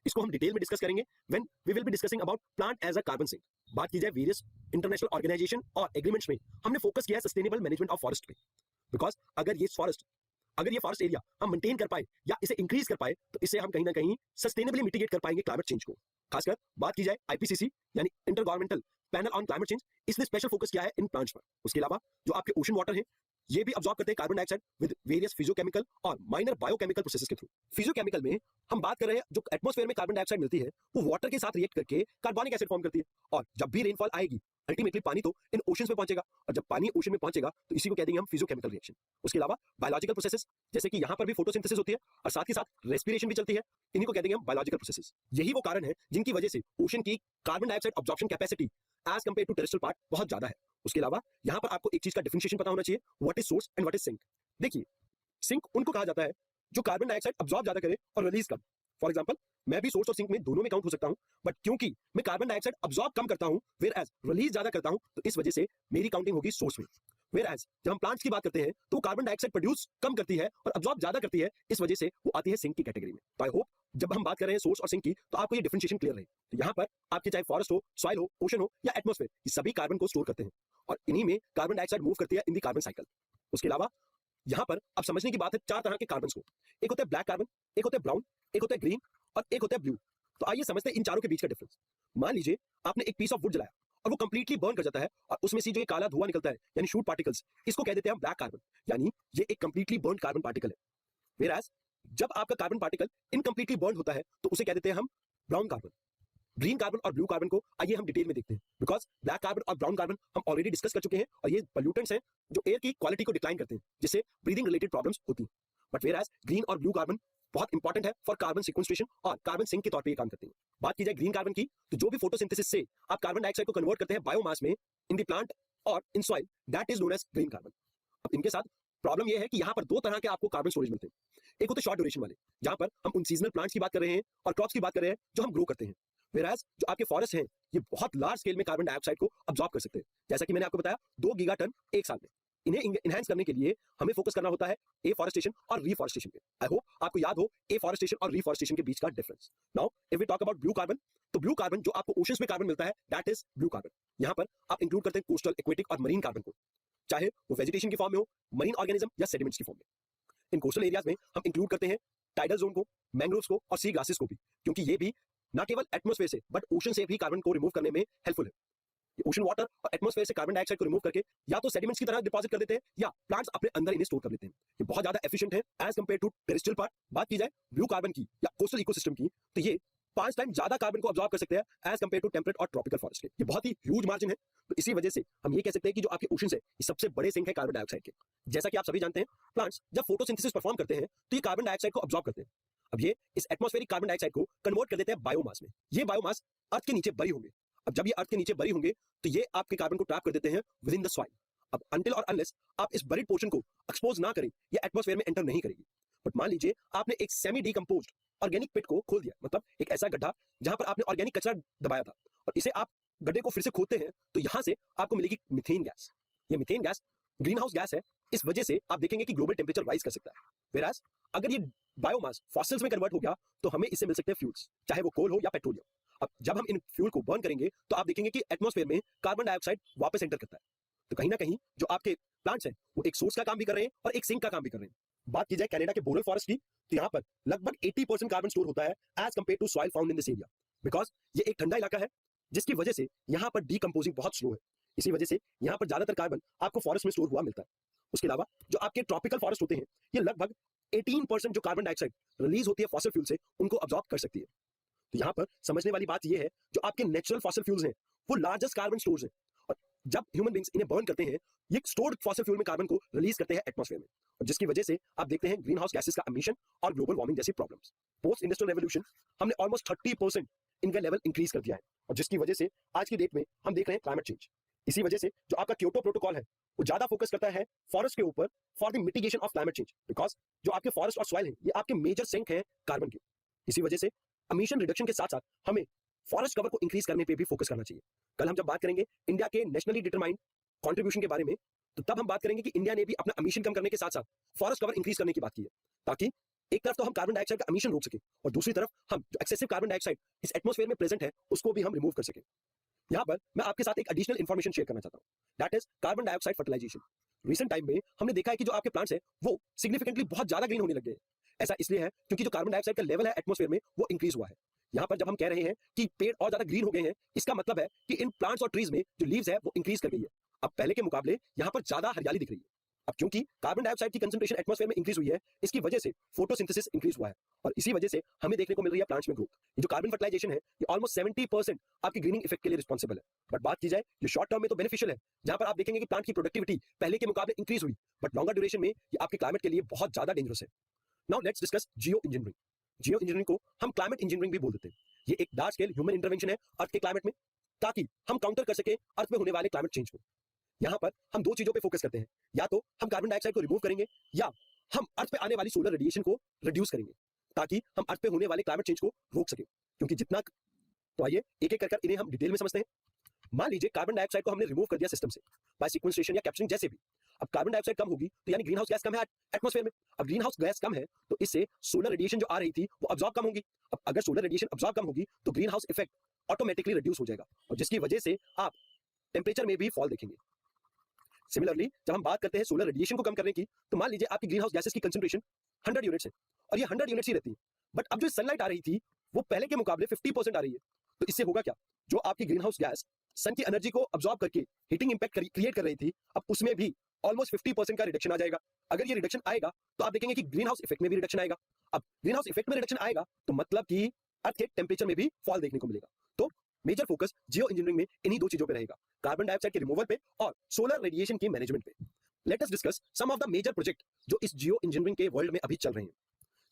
इसको हम डिटेल में डिस्कस करेंगे when we will be discussing about plant as a carbon sink. बात की जाए वेरियस इंटरनेशनल ऑर्गेनाइजेशन और एग्रीमेंट्स में, हमने फोकस किया है सस्टेनेबल मैनेजमेंट ऑफ फॉरेस्ट पे, बिकॉज अगर ये फॉरेस्ट एरिया हम मेंटेन कर पाए या इसे इंक्रीज कर पाए तो इससे हम कहीं ना कहीं सस्टेनेबली मिटिगेट कर पाएंगे क्लाइमेट चेंज को। खासकर बात की जाए आईपीसीसी यानी inter governmental panel on climate change, इसने स्पेशल फोकस किया है इन प्लांट्स पर। उसके अलावा जो आपके ओशन वाटर है ये भी अब्सॉर्ब करते हैं carbon dioxide with various physicochemical और माइनर बायोकेमिकल प्रोसेसेस के थ्रू। फिजियोकेमिकल में हम बात कर रहे हैं जो एटमॉस्फेयर में कार्बन डाइऑक्साइड मिलती है वो वाटर के साथ रिएक्ट करके कार्बोनिक एसिड फॉर्म करती है, और जब भी रेनफॉल आएगी अल्टीमेटली पानी तो इन ओशंस में पहुंचेगा, और जब पानी ओशन में पहुंचेगा तो इसी को कहते हैं हम फिजियोकेमिकल रिएक्शन। उसके अलावा बायोलॉजिकल प्रोसेसेस, जैसे कि यहाँ पर भी फोटोसिंथेसिस होती है और साथ ही साथ रेस्पिरेशन भी चलती है, इन्हीं को कहते हैं हम बायोलॉजिकल प्रोसेसेस। यही वो कारण है जिनकी वजह से ओशन की carbon dioxide absorption capacity as compare to terrestrial part बहुत ज्यादा है। उसके अलावा यहाँ पर आपको एक चीज का डिफरेंशिएशन पता होना चाहिए, what is source and what is sink. देखिए सिंक उनको कहा जाता है जो कार्बन डाइऑक्साइड अब्सॉर्ब ज्यादा करे और रिलीज कम। फॉर एग्जांपल मैं भी सोर्स और सिंक में दोनों में काउंट हो सकता हूं, बट क्योंकि मैं कार्बन डाइऑक्साइड अब्सॉर्ब कम करता हूं वेयर एज रिलीज ज्यादा करता हूं, तो इस वजह से मेरी काउंटिंग होगी सोर्स में। वेयर एज जब हम प्लांट्स की बात करते हैं तो कार्बन डाइऑक्साइड प्रोड्यूस कम करती है और अब्सॉर्ब ज्यादा करती है, इस वजह से वो आती है सिंक की कैटेगरी में। तो आई होप जब हम बात कर रहे हैं सोर्स और सिंक की, तो आपको ये डिफरेंशिएशन क्लियर रहे। तो यहाँ पर आपके चाहे फॉरेस्ट हो, सॉइल हो, ओशन हो या एटमॉस्फेयर, ये सभी कार्बन को स्टोर करते हैं और इन्हीं में कार्बन डाइऑक्साइड मूव करती है इन दी कार्बन साइकिल। उसके अलावा यहाँ पर अब समझने की बात है 4 तरह के कार्बन को। एक होता है ब्लैक कार्बन, एक होता है ब्राउन, एक होता है ग्रीन और एक होता है ब्लू। तो आइए समझते हैं इन चारों के बीच का डिफरेंस। मान लीजिए आपने एक पीस ऑफ वुड जलाया और वो कंप्लीटली बर्न कर जाता है और उसमें से जो ये काला धुआं निकलता है यानी शूट पार्टिकल्स, इसको कह देते हैं हम ब्लैक कार्बन, यानी ये एक कंप्लीटली बर्न कार्बन पार्टिकल है। Whereas, जब आपका कार्बन पार्टिकल इनकम्प्लीटली बर्न होता है तो उसे कह देते हैं हम ब्राउन कार्बन। ग्रीन कार्बन और ब्लू कार्बन को आइए हम डिटेल में देखते हैं, बिकॉज ब्लैक कार्बन और ब्राउन कार्बन हम ऑलरेडी डिस्कस कर चुके हैं और ये पॉल्यूटेंट्स हैं जो एयर की क्वालिटी को डिक्लाइन करते हैं, जिससे ब्रीदिंग रिलेटेड प्रॉब्लम्स होती हैं। बट वेयर एज ग्रीन और ब्लू कार्बन बहुत इंपॉर्टेंट है फॉर कार्बन सिक्वेंस्ट्रेशन और कार्बन सिंक के तौर पर ये काम करते हैं। बात की जाए ग्रीन कार्बन की, तो जो भी फोटोसिंथेसिस से आप कार्बन डाइऑक्साइड को कन्वर्ट करते हैं बायोमास में इन द प्लांट और in soil, that is known as green carbon. अब इनके साथ प्रॉब्लम यह है कि यहाँ पर 2 तरह के आपको कार्बन स्टोरेज मिलते हैं। एक होते हैं शॉर्ट ड्यूरेशन वाले, जहां पर हम उन सीजनल प्लांट्स की बात कर रहे हैं और क्रॉप्स की बात कर रहे हैं जो हम ग्रो करते हैं। Whereas, जो आपके फॉरेस्ट हैं ये बहुत लार्ज स्केल में कार्बन डाइऑक्साइड को अब्सॉर्ब कर सकते हैं, जैसा कि मैंने आपको बताया 2 गीगाटन एक साल में। इन्हें इनहैंस करने के लिए हमें फोकस करना होता है एफॉरेस्टेशन और रीफॉरेस्टेशन पे। आई होप आपको याद हो एफॉरेस्टेशन और रीफॉरेस्टेशन के बीच का difference. Now if we talk about blue carbon, तो ब्लू कार्बन जो आपको ओशंस में कार्बन मिलता है दैट इज ब्लू कार्बन। यहाँ पर आप इंक्लूड करते हैं कोस्टल, एक्वेटिक और मरीन कार्बन को, चाहे वो वेजिटेशन की फॉर्म में हो, मरीन ऑर्गेनिज्म या सेडिमेंट्स की फॉर्म में। इन कोस्टल एरियाज में हम इंक्लूड करते हैं टाइडल जोन को, मैंग्रोव्स को और सी ग्रासेस को भी, क्योंकि ये भी न केवल एटमॉस्फेयर से बट ओशन से भी कार्बन को रिमूव करने में हेल्पफुल है। ये ओशन वाटर और एटमॉस्फेयर से कार्बन डाइऑक्साइड को रिमूव करके या तो सेडिमेंट्स की तरह डिपॉजिट कर देते हैं या प्लांट्स अपने अंदर इन्हें स्टोर कर लेते हैं। ये बहुत ज्यादा एफिशिएंट है as compare to terrestrial part. बात की जाए ब्लू कार्बन की या कोस्टल इकोसिस्टम की, तो ये 5 टाइम ज्यादा कार्बन को अब्सॉर्ब कर सकते हैं एज कंपेयर टू टेम्परेट और ट्रॉपिकल फॉरेस्ट के। ये बहुत ही ह्यूज मार्जिन है। तो इसी वजह से हम ये कह सकते हैं कि जो आपके ओशन है ये सबसे बड़े सिंक है कार्बन डाइऑक्साइड के। जैसा कि आप सभी जानते हैं प्लांट्स जब फोटोसिंथेसिस परफॉर्म करते हैं तो ये कार्बन डाइऑक्साइड को अब्सॉर्ब करते हैं। अब ये इस एटमॉस्फेरिक कार्बन डाइऑक्साइड को कन्वर्ट कर देते हैं बायोमास में। ये बायोमास अर्थ के नीचे बरी होंगे। अब जब ये अर्थ के नीचे बरी होंगे तो ये आपके कार्बन को ट्रैप कर देते हैं विद इन द सॉइल। अब अनटिल और अनलेस आप इस बरीड पोर्शन को एक्सपोज ना करें ये एटमॉस्फेयर में एंटर नहीं करेगी। बट मान लीजिए आपने एक सेमी डिकम्पोज्ड ऑर्गेनिक पिट को खोल दिया, मतलब एक ऐसा गड्ढा जहां पर आपने ऑर्गेनिक कचरा दबाया था और इसे आप गड्ढे को फिर से खोदते हैं तो यहां से आपको मिलेगी मीथेन गैस। ये methane gas green house gas है। इस वजह से आप देखेंगे कि ग्लोबल टेम्परेचर राइज कर सकता है। Whereas, अगर ये बायोमास फॉसिल्स में कन्वर्ट हो गया तो हमें इससे मिल सकते हैं फ्यूल्स, चाहे वो कोल हो या पेट्रोलियम। अब जब हम इन फ्यूल को बर्न करेंगे तो आप देखेंगे कि एटमॉस्फेयर में कार्बन डाइऑक्साइड वापस एंटर करता है। तो कहीं ना कहीं जो आपके प्लांट्स हैं वो एक सोर्स का काम भी कर रहे हैं और एक सिंक का काम भी कर रहे हैं। बात की जाए कनाडा के बोरल फॉरेस्ट की, तो यहाँ पर लगभग 80% कार्बन स्टोर होता है as compare to soil found in this area, because ये एक ठंडा इलाका है जिसकी वजह से यहाँ पर डीकम्पोजिंग बहुत स्लो है। इसी वजह से यहाँ पर ज्यादातर कार्बन आपको फॉरेस्ट में स्टोर हुआ मिलता है। उसके अलावा जो आपके ट्रॉपिकल फॉरेस्ट होते हैं ये लगभग 18% जो कार्बन डाइऑक्साइड रिलीज होती है फॉसिल फ्यूल से उनको अब्सॉर्ब कर सकती है। तो यहाँ पर समझने वाली बात यह है जो आपके नेचुरल फॉसिल फ्यूल्स हैं वो लार्जेस्ट कार्बन स्टोर्स हैं और जब ह्यूमन बींग्स इन्हें बर्न करते हैं ये स्टोर्ड फॉसिल फ्यूल में कार्बन को रिलीज करते हैं एटमॉस्फेयर में, और जिसकी वजह से आप देखते हैं ग्रीन हाउस गैसेस का एमिशन और ग्लोबल वार्मिंग जैसी प्रॉब्लम्स। पोस्ट इंडस्ट्रियल रेवोल्यूशन हमने ऑलमोस्ट 30% इनका लेवल इंक्रीज कर दिया है और जिसकी वजह से आज की डेट में हम देख रहे हैं क्लाइमेट चेंज। इसी वजह से जो आपका क्योटो प्रोटोकॉल है वो ज्यादा फोकस करता है फॉरेस्ट के ऊपर for the mitigation of climate change, because जो आपके फॉरेस्ट और सॉइल है ये आपके मेजर सिंक है कार्बन के। इसी वजह से एमिशन रिडक्शन के साथ साथ हमें फॉरेस्ट कवर को इंक्रीज करने पे भी फोकस करना चाहिए। कल हम जब बात करेंगे इंडिया के नेशनली डिटरमाइंड कंट्रीब्यूशन के बारे में तो तब हम बात करेंगे कि इंडिया ने भी अपना एमिशन कम करने के साथ साथ फॉरेस्ट कवर इंक्रीज करने की बात की है, ताकि एक तरफ तो हम कार्बन डाइऑक्साइड का एमिशन रोक सके और दूसरी तरफ हम जो एक्सेसिव कार्बन डाइऑक्साइड इस एटमॉस्फेयर में प्रेजेंट है उसको भी हम रिमूव कर सके। यहाँ पर मैं आपके साथ एक एडिशनल इन्फॉर्मेशन शेयर करना चाहता हूँ, that is carbon dioxide fertilization. Recent time में हमने देखा है कि जो आपके प्लांट्स हैं वो सिग्निफिकेंटली बहुत ज्यादा ग्रीन होने लग गए। ऐसा इसलिए है क्योंकि जो कार्बन डाइऑक्साइड का लेवल है एटमॉस्फेयर में वो इंक्रीज हुआ है। यहाँ पर जब हम कह रहे हैं कि पेड़ और ज्यादा ग्रीन हो गए हैं इसका मतलब है कि इन प्लांट्स और ट्रीज में जो लीव्स है वो इंक्रीज कर गई है। अब पहले के मुकाबले यहाँ पर ज्यादा हरियाली दिख रही है। अब क्योंकि कार्बन डाइऑक्साइड की कंसंट्रेशन एटमॉस्फेयर में इंक्रीज हुई है इसकी वजह से फोटोसिंथेसिस इंक्रीज हुआ है और इसी वजह से हमें देखने को मिल रही है प्लांट्स में ग्रोथ। ये जो कार्बन फर्टिलाइजेशन है ये ऑलमोस्ट 70% आपकी ग्रीनिंग इफेक्ट के लिए रिस्पॉन्सिबल है। बट बात की जाए ये शॉर्ट टर्म में तो बेनिफिशियल है, जहां पर आप देखेंगे कि प्लांट की प्रोडक्टिविटी पहले के मुकाबले इंक्रीज हुई, बट लॉन्गर ड्यूरेशन में ये आपके क्लाइमेट के लिए बहुत ज्यादा डेंजरस है। Now let's discuss Jio engineering. Jio engineering को हम क्लाइमेट इंजीनियरिंग भी बोल देते हैं। ये एक लार्ज स्केल ह्यूमन इंटरवेंशन है अर्थ के क्लाइमेट में, ताकि हम काउंटर कर सके अर्थ में होने वाले क्लाइमेट चेंज को। यहाँ पर हम 2 चीजों पे फोकस करते हैं, या तो हम कार्बन डाइऑक्साइड को रिमूव करेंगे या हम अर्थ पे आने वाली सोलर रेडिएशन को रिड्यूस करेंगे, ताकि हम अर्थ पे होने वाले क्लाइमेट चेंज को रोक सके। क्योंकि जितना, तो आइए एक एक कर इन्हें हम डिटेल में समझते हैं। मान लीजिए कार्बन डाइऑक्साइड को हमने रिमूव कर दिया सिस्टम से बाय सिक्वेंस्ट्रेशन या कैप्चरिंग जैसे भी। अब कार्बन डाइऑक्साइड कम होगी तो यानी ग्रीन हाउस गैस कम है एटमॉस्फेयर में। अब ग्रीन हाउस गैस कम है तो इससे सोलर रेडिएशन जो आ रही थी वो अब्सॉर्ब कम होगी। अब अगर सोलर रेडिएशन अब्सॉर्ब कम होगी तो green house effect automatically reduce हो जाएगा और जिसकी वजह से आप टेम्परेचर में भी फॉल देखेंगे। सिमिलरली जब हम बात करते हैं सोलर रेडिएशन को कम करने की, तो मान लीजिए आपकी ग्रीन हाउस गैसेस की कंसंट्रेशन 100 यूनिट्स है और ये 100 यूनिट्स ही रहती है, बट अब जो सनलाइट आ रही थी वो पहले के मुकाबले 50% आ रही है। तो इससे होगा क्या, जो आपकी ग्रीन हाउस गैस सन की एनर्जी को अब्सॉर्ब करके हीटिंग इंपैक्ट क्रिएट कर रही थी, अब उसमें भी ऑलमोस्ट 50% का रिडक्शन आ जाएगा। अगर ये रिडक्शन आएगा तो आप देखेंगे कि ग्रीन हाउस इफेक्ट में भी रिडक्शन आएगा। अब ग्रीन हाउस इफेक्ट में रिडक्शन आएगा तो मतलब कि अर्थ के टेम्परेचर में भी फॉल देखने को मिलेगा। तो मेजर फोकस जियो इंजीनियरिंग में इन्हीं दो चीजों पे रहेगा, कार्बन डाइऑक्साइड के रिमूवल पे और सोलर रेडिएशन के मैनेजमेंट पे। Let us discuss some of the major project जो इस जियो इंजीनियरिंग के वर्ल्ड में अभी चल रहे हैं।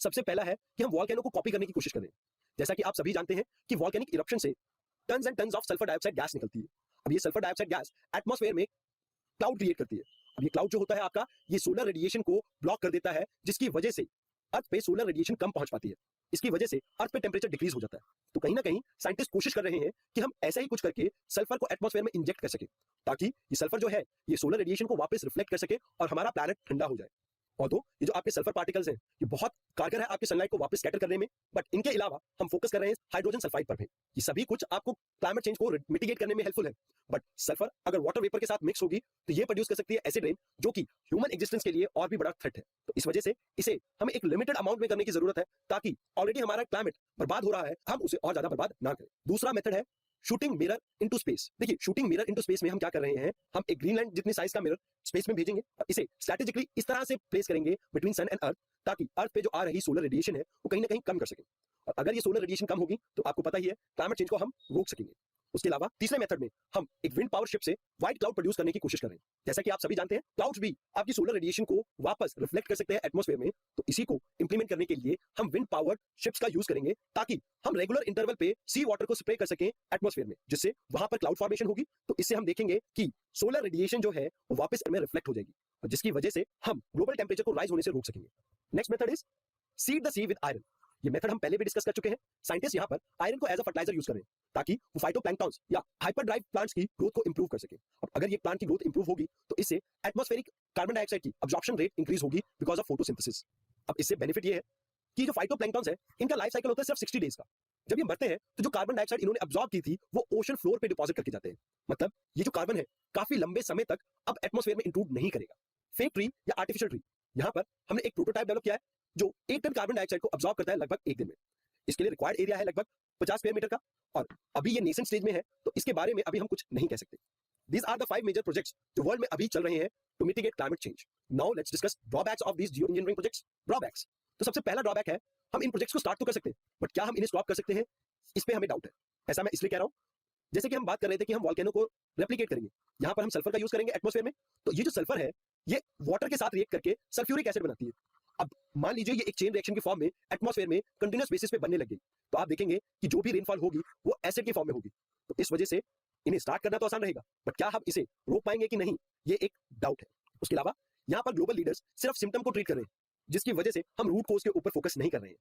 सबसे पहला है कि हम वॉल्केनो को कॉपी करने की कोशिश कर रहे हैं। जैसा कि आप सभी जानते हैं कि वॉल्केनिक इरप्शन से tons and tons of sulphur dioxide gas निकलती है। अब ये सल्फर डाइऑक्साइड गैस एटमॉस्फेयर में क्लाउड क्रिएट करती है। अब ये क्लाउड जो होता है आपका, ये सोलर रेडिएशन को ब्लॉक कर देता है, जिसकी वजह से अर्थ पे सोलर रेडिएशन कम पहुंच पाती है। इसकी वजह से अर्थ पे टेम्परेचर डिक्रीज हो जाता है। तो कहीं ना कहीं साइंटिस्ट कोशिश कर रहे हैं कि हम ऐसा ही कुछ करके सल्फर को एटमॉस्फेयर में इंजेक्ट कर सके, ताकि ये सल्फर जो है ये सोलर रेडिएशन को वापस रिफ्लेक्ट कर सके और हमारा प्लैनेट ठंडा हो जाए। और ये जो आपके सल्फर पार्टिकल्स हैं ये बहुत कारगर है आपके सनलाइट को वापस स्कैटर करने में, बट इनके अलावा हम फोकस कर रहे हैं हाइड्रोजन सल्फाइड पर भी। ये सभी कुछ आपको क्लाइमेट चेंज को मिटिगेट करने में हेल्पफुल है, बट सल्फर अगर वाटर वेपर के साथ मिक्स होगी तो ये प्रोड्यूस कर सकती है एसिड रेन, जो कि ह्यूमन एग्जिस्टेंस के लिए और भी बड़ा थ्रेट है। तो इस वजह से इसे हमें एक लिमिटेड अमाउंट में करने की जरूरत है, ताकि ऑलरेडी हमारा क्लाइमेट बर्बाद हो रहा है, हम उसे और ज्यादा बर्बाद ना करें। दूसरा मेथड है शूटिंग मिरर इनटू स्पेस। देखिए, शूटिंग मिरर इनटू स्पेस में हम क्या कर रहे हैं, हम एक ग्रीनलैंड जितनी साइज का मिरर स्पेस में भेजेंगे और इसे स्ट्रेटेजिकली इस तरह से प्लेस करेंगे बिटवीन सन एंड अर्थ, ताकि अर्थ पे जो आ रही सोलर रेडिएशन है वो कहीं ना कहीं कम कर सके। और अगर ये सोलर रेडिएशन कम होगी तो आपको पता ही है क्लाइमेट चेंज को हम रोक सकेंगे। उसके अलावा तीसरे मेथड में हम एक विंड पावर शिप से व्हाइट क्लाउड प्रोड्यूस करने की कोशिश कर रहे हैं। जैसा कि आप सभी जानते हैं, क्लाउड्स भी आपकी सोलर रेडिएशन को वापस रिफ्लेक्ट कर सकते हैं एटमॉस्फेयर में। तो इसी को इंप्लीमेंट करने के लिए हम विंड पावर्ड शिप्स का यूज करेंगे, ताकि हम रेगुलर इंटरवल पे सी वाटर को स्प्रे कर सकें एटमॉस्फेयर में, जिससे वहां पर क्लाउड फॉर्मेशन होगी। तो इससे हम देखेंगे कि सोलर रेडिएशन जो है वो वापस में रिफ्लेक्ट हो जाएगी और जिसकी वजह से हम ग्लोबल टेम्परेचर को राइज होने से रोक सकेंगे। Next method is seed the sea with iron. ये मेथड हम पहले भी डिस्कस कर चुके हैं। साइंटिस्ट यहाँ पर आयरन को एज अ फर्टिलाइजर यूज कर रहे हैं, ताकि वो फाइटोप्लैंक्टन्स या हाइपरड्राइव प्लांट्स की ग्रोथ को इंप्रूव कर सके। अब अगर ये प्लांट की ग्रोथ इंप्रूव होगी तो इससे एटमॉस्फेरिक कार्बन डाइऑक्साइड की अब्जॉर्प्शन रेट इंक्रीज होगी बिकॉज ऑफ फोटोसिंथेसिस। अब इससे बेनिफिट ये है कि जो फाइटोप्लैंक्टन्स है इनका लाइफ साइकिल होता है सिर्फ 60 डेज का। जब ये मरते हैं तो जो कार्बन डाइऑक्साइड इन्होंने अब्सॉर्ब की थी वो ओशन फ्लोर पे डिपॉजिट करके जाते हैं। मतलब ये जो कार्बन है काफी लंबे समय तक अब एटमॉस्फेयर में इंक्लूड नहीं करेगा। फेक ट्री या आर्टिफिशियल ट्री, यहाँ पर हमने एक प्रोटोटाइप डेवलप किया है जो 1 टन कार्बन डाइऑक्साइड को अब्सॉर्ब करता है लगभग 1 दिन में। इसके लिए रिक्वायर्ड एरिया है लगभग 50 स्क्वायर मीटर का और अभी ये नेसेंट स्टेज में है, तो इसके बारे में अभी हम कुछ नहीं कह सकते। These are the 5 major projects जो वर्ल्ड में अभी चल रहे हैं to mitigate climate change. Now let's discuss drawbacks of these geoengineering projects. Drawbacks. तो सबसे पहला ड्रॉबैक है, हम इन प्रोजेक्ट्स को स्टार्ट तो कर सकते हैं, बट क्या हम इन्हें स्टॉप कर सकते हैं, इस पे हमें डाउट है। ऐसा मैं इसलिए कह रहा हूं, जैसे कि हम बात कर रहे थे कि हम वॉल्केनो को रेप्लिकेट करेंगे, यहाँ पर हम सल्फर का यूज करेंगे एटमॉस्फेयर में, तो ये जो सल्फर है ये वाटर के साथ रिएक्ट करके सल्फ्यूरिक एसिड बनाती है। अब मान लीजिए ये एक चेन रिएक्शन के फॉर्म में एटमॉस्फेयर में कंटिन्यूअस बेसिस पे बनने लग गई, तो आप देखेंगे कि जो भी रेनफॉल होगी वो एसिड की फॉर्म में होगी। तो इस वजह से इन्हें स्टार्ट करना तो आसान रहेगा, बट क्या हम इसे रोक पाएंगे कि नहीं, ये एक डाउट है। उसके अलावा यहाँ पर ग्लोबल लीडर्स सिर्फ सिम्टम को ट्रीट कर रहे हैं, जिसकी वजह से हम रूट कोज के ऊपर फोकस नहीं कर रहे हैं।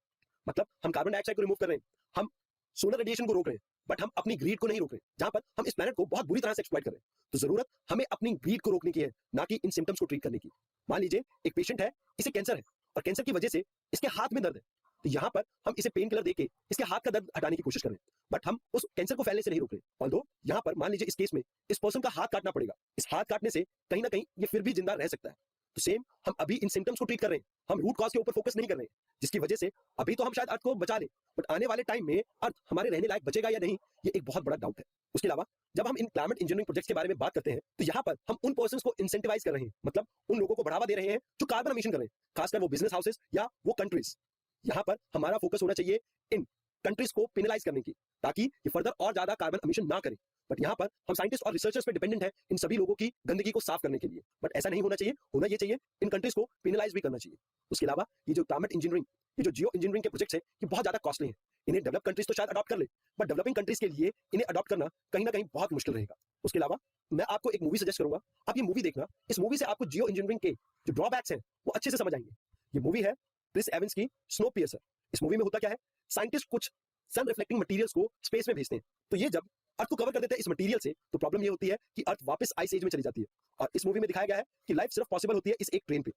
मतलब हम कार्बन डाइऑक्साइड को रिमूव कर रहे हैं, हम सोलर रेडिएशन को रोक रहे हैं, बट हम अपनी ग्रीड को नहीं रोक रहे, जहां पर हम इस प्लैनेट को बहुत बुरी तरह से एक्सप्लॉइट कर रहे हैं। तो जरूरत हमें अपनी ग्रीड को रोकने की है, ना कि इन सिम्टम्स को ट्रीट करने की। मान लीजिए एक पेशेंट है, इसे कैंसर है और कैंसर की वजह से इसके हाथ में दर्द है, तो यहाँ पर हम इसे पेन किलर देके इसके हाथ का दर्द हटाने की कोशिश कर रहे हैं, बट हम उस कैंसर को फैलने से नहीं रोक रहे। ऑल्दो यहाँ पर मान लीजिए इस केस में इस पर्सन का हाथ काटना पड़ेगा, इस हाथ काटने से कहीं ना कहीं ये फिर भी जिंदा रह सकता है। तो सेम हम अभी इन सिम्टम्स को ट्रीट कर रहे हैं, हम रूट कॉज के ऊपर फोकस नहीं कर रहे हैं, जिसकी वजह से अभी तो हम शायद अर्थ को बचा लें, बट आने वाले टाइम में अर्थ हमारे रहने लायक बचेगा या नहीं, ये एक बहुत बड़ा डाउट है। उसके अलावा जब हम इन क्लाइमेट इंजीनियरिंग प्रोजेक्ट्स के बारे में बात करते हैं, तो यहाँ पर हम उन पर्सन्स को इंसेंटिवाइज कर रहे हैं, मतलब उन लोगों को बढ़ावा दे रहे हैं जो कार्बन एमिशन कर रहे हैं, खासकर वो बिजनेस हाउसेस या वो कंट्रीज। यहाँ पर हमारा फोकस होना चाहिए इन कंट्रीज को पेनलाइज करने की, ताकि ये फर्दर और ज्यादा कार्बन एमिशन ना करें। बट यहाँ पर हम साइंटिस्ट और रिसर्चर्स पे डिपेंडेंट है इन सभी लोगों की गंदगी को साफ करने के लिए, बट ऐसा नहीं होना चाहिए। होना ये चाहिए इन कंट्रीज को पेनलाइज भी करना चाहिए। उसके अलावा ये जो क्लाइमेट इंजीनियरिंग, ये जो जियो इंजीनियरिंग के प्रोजेक्ट्स है, ये बहुत ज्यादा कॉस्टली है। इन्हें डेवलप कंट्रीज तो शायद अडॉप्ट कर ले, बट डेवलपिंग कंट्रीज के लिए इन्हें अडॉप्ट करना कहीं ना कहीं बहुत मुश्किल रहेगा। उसके अलावा मैं आपको एक मूवी सजेस्ट करूंगा, आप ये मूवी देखना। इस मूवी से आपको जियो इंजीनियरिंग के जो ड्रॉबैक्स हैं वो अच्छे से समझ आएंगे। ये मूवी है क्रिस एवंस की स्नोपियर्सर। इस मूवी में होता क्या है, साइंटिस्ट कुछ सन रिफ्लेक्टिंग मटेरियल्स को स्पेस में भेजते हैं, तो ये जब अर्थ को कवर कर देते हैं इस मटेरियल से, तो प्रॉब्लम ये होती है कि अर्थ वापस आइस एज में चली जाती है। और इस मूवी में दिखाया गया है कि लाइफ सिर्फ पॉसिबल होती है इस एक ट्रेन पे।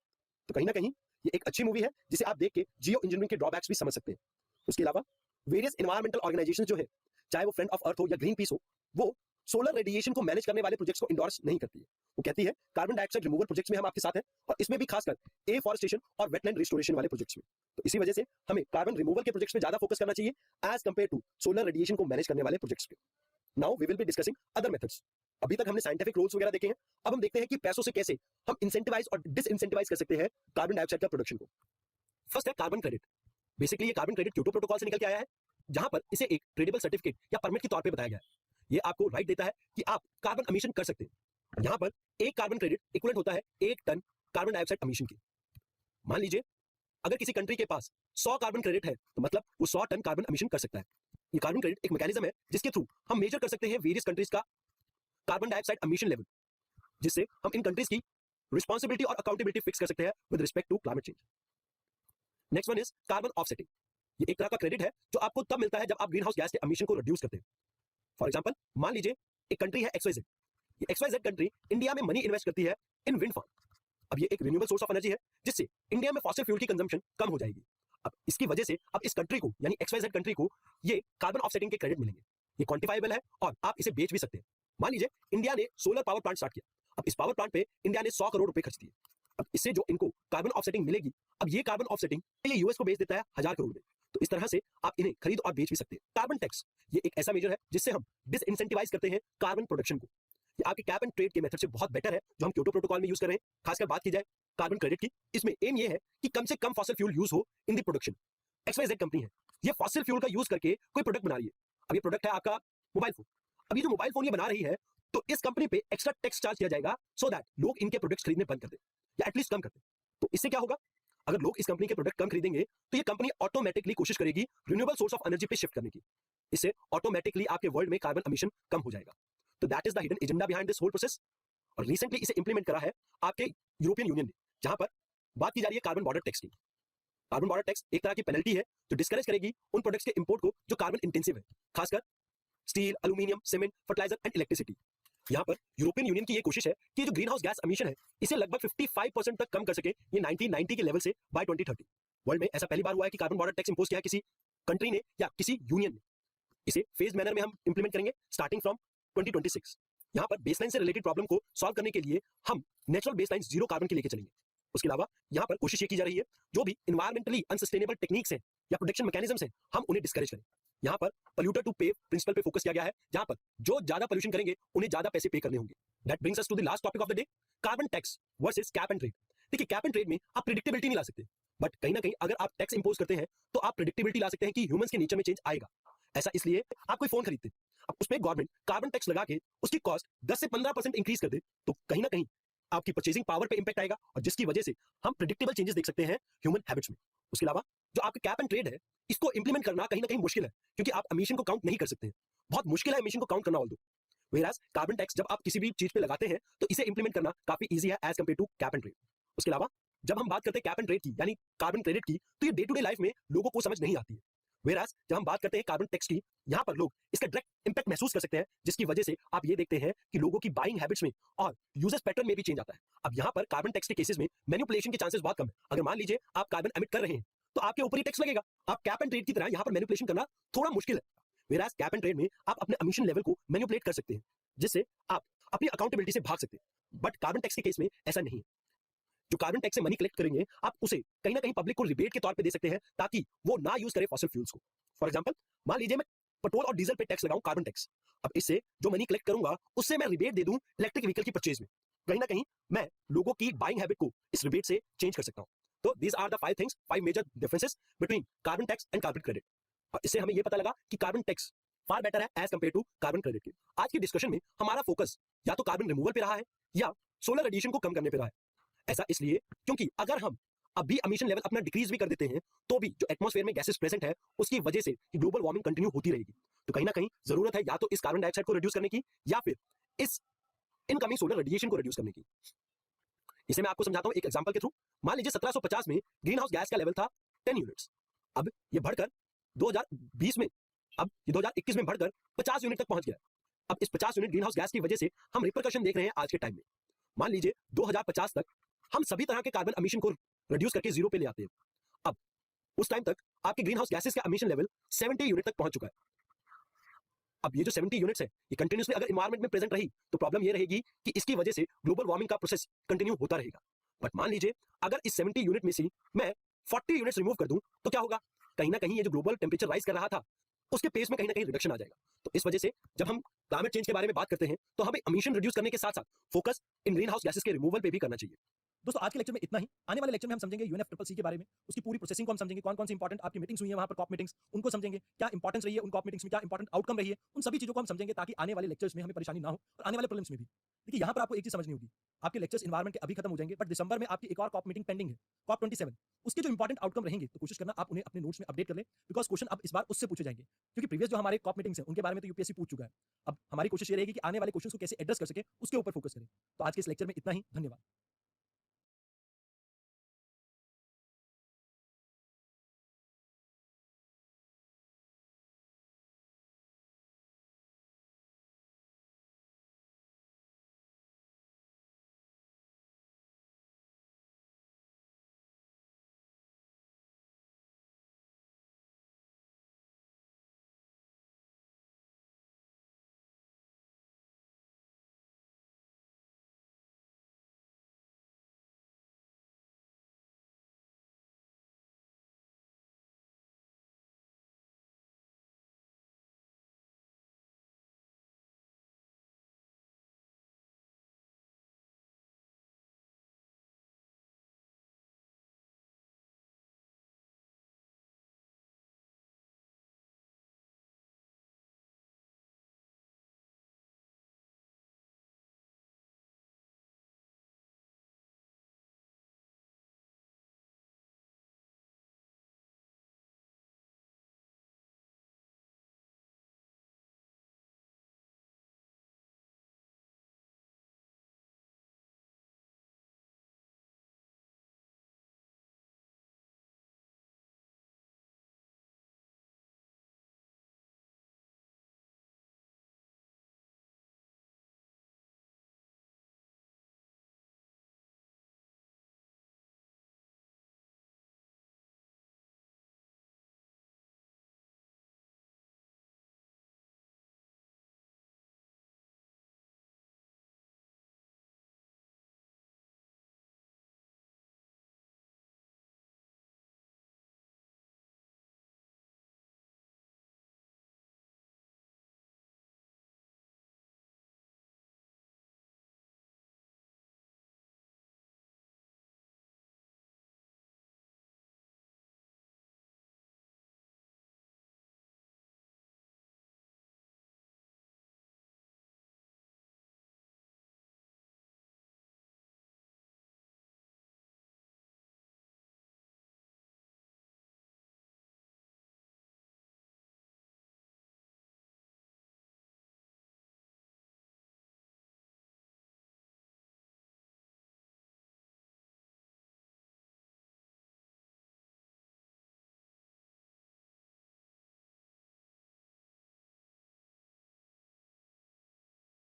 तो कहीं ना कहीं ये एक अच्छी मूवी है जिसे आप देख के जियो इंजीनियरिंग के ड्रॉबैक्स भी समझ सकते हैं। उसके अलावा वेरियस एनवायरमेंटल ऑर्गेनाइजेशंस जो है, चाहे वो फ्रेंड ऑफ अर्थ हो या ग्रीन पीस हो, वो सोलर रेडिएशन को मैनेज करने वाले प्रोजेक्ट्स को इंडोर्स नहीं करती है। वो कहती है कार्बन डाइऑक्साइड रिमूवल प्रोजेक्ट्स में हम आपके साथ हैं, और इसमें भी खासकर एफॉरेस्टेशन और वेटलैंड रिस्टोरेशन वाले प्रोजेक्ट्स में। तो इसी वजह से हमें कार्बन रिमूवल के प्रोजेक्ट्स में ज्यादा फोकस करना चाहिए as compare to solar radiation को मैनेज करने वाले प्रोजेक्ट्स पे। Now we will be discussing other methods. अभी तक हमने साइंटिफिक रूल्स वगैरह देखे हैं, अब हम देखते हैं कि पैसों से कैसे हम इंसेंटिवाइज और डिसइंसेंटिवाइज कर सकते हैं कार्बन डाइऑक्साइड का प्रोडक्शन को। फर्स्ट है कार्बन क्रेडिट। बेसिकली ये कार्बन क्रेडिट क्योटो प्रोटोकॉल से निकल के आया है, जहां पर इसे एक ट्रेडेबल सर्टिफिकेट या परमिट के तौर पे बताया गया है। ये आपको राइट देता है कि आप कार्बन एमिशन कर सकते हैं। यहां पर एक कार्बन क्रेडिट इक्विवेलेंट होता है 1 टन कार्बन डाइऑक्साइड एमिशन की। मान लीजिए अगर किसी कंट्री के पास 100 कार्बन क्रेडिट है, तो मतलब वो 100 टन कार्बन एमिशन कर सकता है। ये कार्बन क्रेडिट एक मैकेनिज्म है जिसके थ्रू हम मेजर कर सकते हैं वेरियस कंट्रीज का कार्बन डाइऑक्साइड एमिशन लेवल, जिससे हम इन कंट्रीज की रिस्पांसिबिलिटी और अकाउंटेबिलिटी फिक्स कर सकते हैं with respect to climate change. Next one is carbon offsetting. ये एक तरह का क्रेडिट है जो आपको तब मिलता है जब आप ग्रीन हाउस गैस के एमिशन को रिड्यूस करते हैं। फॉर एग्जांपल, मान लीजिए एक कंट्री है XYZ। ये XYZ कंट्री इंडिया में मनी इन्वेस्ट करती है इन विंड फार्म। अब ये एक रिन्यूएबल सोर्स ऑफ एनर्जी है जिससे इंडिया में फॉसिल फ्यूल की कंजम्पशन कम हो जाएगी। अब इसकी वजह से अब इस कंट्री को यानी XYZ कंट्री को ये कार्बन ऑफसेटिंग के क्रेडिट मिलेंगे। ये क्वांटिफाइबल है और आप इसे बेच भी सकते हैं। मान लीजिए इंडिया ने सोलर पावर प्लांट स्टार्ट किया। अब इस पावर प्लांट पे इंडिया ने 100 करोड़ रुपए खर्च दिए। अब इससे जो इनको कार्बन ऑफसेटिंग मिलेगी, अब ये कार्बन ऑफसेटिंग ये यूएस को बेच देता है 1000 करोड़ में। तो इस तरह से आप इन्हें खरीद और बेच भी सकते हैं। कार्बन टैक्स ये एक ऐसा मेजर है जिससे हम डिसइंसेंटिवाइज करते हैं कार्बन प्रोडक्शन को। ये आपके कैप एंड ट्रेड के मेथड से बहुत बेटर है जो हम क्योटो प्रोटोकॉल में यूज कर रहे हैं। खासकर बात की जाए कार्बन क्रेडिट की, इसमें एम ये है कि कम से कम फॉसिल फ्यूल यूज हो in the production. XYZ company है, ये फॉसिल फ्यूल का यूज करके कोई प्रोडक्ट बना रही है। अब ये प्रोडक्ट है आपका मोबाइल फोन। अब ये जो मोबाइल फोन ये बना रही है, तो इस कंपनी पे एक्स्ट्रा टैक्स चार्ज किया जाएगा सो दैट लोग इनके प्रोडक्ट्स खरीदने बंद कर दें या एटलीस्ट कम कर दें। तो इससे क्या होगा, अगर लोग इस कंपनी के प्रोडक्ट कम खरीदेंगे तो ये कंपनी ऑटोमेटिकली कोशिश करेगी रिन्यूएबल सोर्स ऑफ एनर्जी पे शिफ्ट करने की। इससे ऑटोमेटिकली आपके वर्ल्ड में कार्बन एमिशन कम हो जाएगा। तो that is the hidden agenda behind this whole process. और रिसेंटली इसे इंप्लीमेंट करा है आपके यूरोपियन यूनियन ने, जहां पर बात की जा रही है कार्बन बॉर्डर टैक्स की। कार्बन बॉर्डर टैक्स एक तरह की पेनल्टी है जो डिस्करेज करेगी उन प्रोडक्ट्स के इंपोर्ट को जो कार्बन इंटेंसिव है, खासकर steel, aluminium, cement, fertilizer and electricity. यहाँ पर यूरोपियन यूनियन की ये कोशिश है कि जो ग्रीन हाउस गैस एमिशन है इसे लगभग 55% तक कम कर सके ये 1990 के लेवल से बाय 2030। वर्ल्ड में ऐसा पहली बार हुआ है कि कार्बन बॉर्डर टैक्स इंपोज किया है किसी कंट्री ने या किसी यूनियन ने। इसे फेज मैनर में हम इंप्लीमेंट करेंगे स्टार्टिंग फ्रॉम 2026। यहाँ पर बेसलाइन से रिलेटेड प्रॉब्लम को सॉल्व करने के लिए हम नेचुरल बेसलाइन 0 कार्बन के लेके चलेंगे। उसके अलावा यहाँ पर कोशिश ये की जा रही है जो भी इन्वायरमेंटली अनसस्टेनेबल टेक्निक्स हैं या प्रोटेक्शन मैकेनिज्म्स हैं, हम उन्हें डिस्करेज करें। यहाँ पर पोल्यूटर टू पे प्रिंसिपल पे फोकस किया गया है, जहां पर जो ज्यादा पोल्यूशन करेंगे उन्हें ज्यादा पैसे पे करने होंगे। That brings us to the last topic of the day, carbon tax versus cap and trade. देखिए कैप एंड ट्रेड में आप प्रेडिक्टेबिलिटी नहीं ला सकते, बट कहीं ना कहीं अगर आप टैक्स इंपोज करते हैं तो आप प्रेडिक्टेबिलिटी ला सकते हैं कि ह्यूमंस के नेचर में चेंज आएगा। ऐसा इसलिए आप कोई फोन खरीदते हैं, अब उस पर गवर्नमेंट कार्बन टैक्स लगा के उसकी कॉस्ट 10 से 15% इंक्रीज कर दे, तो कहीं ना कहीं आपकी परचेसिंग पावर पे इंपैक्ट आएगा और जिसकी वजह से हम प्रेडिक्टेबल चेंजेस देख सकते हैं ह्यूमन हैबिट्स में। उसके अलावा जो आपका कैप एंड ट्रेड है इसको इंप्लीमेंट करना कहीं ना कहीं मुश्किल है, क्योंकि आप एमिशन को काउंट नहीं कर सकते हैं। बहुत मुश्किल है एमिशन को काउंट करना ऑल्दो। व्हेयरएज कार्बन टैक्स जब आप किसी भी चीज पे लगाते हैं तो इसे इंप्लीमेंट करना काफी ईजी है as compare to cap and trade. उसके अलावा जब हम बात करते हैं कैप एंड ट्रेड की यानी कार्बन क्रेडिट की, तो ये डे टू डे लाइफ में लोगों को समझ नहीं आती है। व्हेयरएज जब हम बात करते हैं कार्बन टैक्स की, यहाँ पर लोग इसका डायरेक्ट इंपैक्ट महसूस कर सकते हैं, जिसकी वजह से आप ये देखते हैं कि लोगों की बाइंग हैबिट्स में और यूजर्स पैटर्न में भी चेंज आता है। अब यहाँ पर कार्बन टैक्स के केसेस में मैनिपुलेशन के चांसेस बहुत कम है। अगर मान लीजिए आप कार्बन एमिट कर रहे हैं तो आपके ऊपर ही टैक्स लगेगा। आप कैप एंड ट्रेड की तरह यहाँ पर मैनिपुलेशन करना थोड़ा मुश्किल है। व्हेयरएज कैप एंड ट्रेड में आप अपने एमिशन लेवल को मैनिपुलेट कर सकते हैं, जिससे आप अपनी अकाउंटेबिलिटी से भाग सकते हैं। बट कार्बन टैक्स के केस में ऐसा नहीं है। जो कार्बन टैक्स से मनी कलेक्ट करेंगे आप उसे कहीं ना कहीं पब्लिक को रिबेट के तौर पे दे सकते हैं ताकि वो ना यूज करे फॉसिल फ्यूल्स को। फॉर एग्जांपल, मान लीजिए मैं पेट्रोल और डीजल पे टैक्स लगाऊं कार्बन टैक्स। अब इससे जो मनी कलेक्ट करूंगा उससे मैं रिबेट दे दूं इलेक्ट्रिक व्हीकल की परचेज में। कहीं ना कहीं मैं लोगों की बाइंग हैबिट को इस रिबेट से चेंज कर सकता हूं। तो these are the 5 things, 5 major differences between carbon tax and carbon credit. और इससे हमें यह पता लगा कि कार्बन टैक्स फार बेटर है as compare to carbon credit के। आज की डिस्कशन में हमारा फोकस या तो कार्बन रिमूवल पे रहा है या सोलर रेडिएशन को कम करने पे रहा है। ऐसा इसलिए क्योंकि अगर हम अभी एमिशन लेवल अपना डिक्रीज भी कर देते हैं तो भी जो एटमॉस्फेयर में गैसेस प्रेजेंट है उसकी वजह से ग्लोबल वार्मिंग कंटिन्यू होती रहेगी। तो कहीं ना कहीं जरूरत है या तो इस कार्बन डाइऑक्साइड को रिड्यूस करने की या फिर इस इनकमिंग सोलर रेडिएशन को रिड्यूस करने की। इसे मैं आपको समझाता हूं एक एग्जांपल के थ्रू। मान लीजिए 1750 में ग्रीन हाउस गैस का लेवल था 10 यूनिट्स। अब ये बढ़कर 2020 में, अब ये 2021 में बढ़कर 50 यूनिट तक पहुंच गया। अब इस 50 यूनिट ग्रीन हाउस गैस की वजह से हम रिपरकशन देख रहे हैं आज के टाइम में। मान लीजिए 2050 तक हम सभी तरह के कार्बन एमिशन को रिड्यूस करके जीरो पे ले आते हैं। अब उस टाइम तक आपके ग्रीन हाउस गैसेस का एमिशन लेवल 70 यूनिट तक पहुंच चुका है। अब ये जो 70 यूनिट्स है, ये कंटिन्यूसली अगर एनवायरनमेंट में प्रेजेंट रही तो प्रॉब्लम ये रहेगी कि इसकी वजह से ग्लोबल वार्मिंग का प्रोसेस कंटिन्यू होता रहेगा। बट मान लीजिए अगर इस 70 यूनिट में से मैं 40 यूनिट्स रिमूव कर दूं तो क्या होगा? कहीं ना कहीं ये जो ग्लोबल टेम्परेचर राइज कर रहा था उसके पेस में कहीं ना कहीं रिडक्शन आ जाएगा। तो इस वजह से जब हम क्लाइमेट चेंज के बारे में बात करते हैं तो हमें एमिशन रिड्यूस करने के साथ साथ focus in green house gases के रिमूवल पे भी करना चाहिए। दोस्तों आज के लेक्चर में इतना ही। आने वाले लेक्चर में हम समझेंगे यूएनएफसीसीसी के बारे में, उसकी पूरी प्रोसेसिंग को हम समझेंगे, कौन कौन सी इंपॉर्टेंट आपकी मीटिंग्स हुई है वहां पर, कॉप मीटिंग्स, उनको समझेंगे, क्या इंपॉर्टेंस रही है उन कॉप मीटिंग्स में, क्या इंपॉर्टेंट आउटकम रही है, उन सभी चीजों को हम समझेंगे ताकि आने वाले लेक्चर्स में हमें परेशानी ना हो और आने वाले प्रीलिम्स में भी। देखिए यहाँ पर आपको एक चीज समझनी होगी, आपके लेक्चर्स एनवायरमेंट के अभी खत्म हो जाएंगे, बट दिसंबर में आपकी एक और कॉप मीटिंग पेंडिंग है, कॉप 27। उसके जो इंपॉर्टेंट आउटकम रहेंगे तो कोशिश करना आप उन्हें अपने नोट्स में अपडेट कर लें, बिकॉज क्वेश्चन अब इस बार उससे पूछे जाएंगे, क्योंकि प्रीवियस जो हमारे कॉप मीटिंग्स हैं उनके बारे में तो यूपीएससी पूछ चुका है। अब हमारी कोशिश ये रहेगी कि आने वाले क्वेश्चन को कैसे एड्रेस कर सके उसके ऊपर फोकस करें। तो आज के इस लेक्चर में इतना ही। धन्यवाद।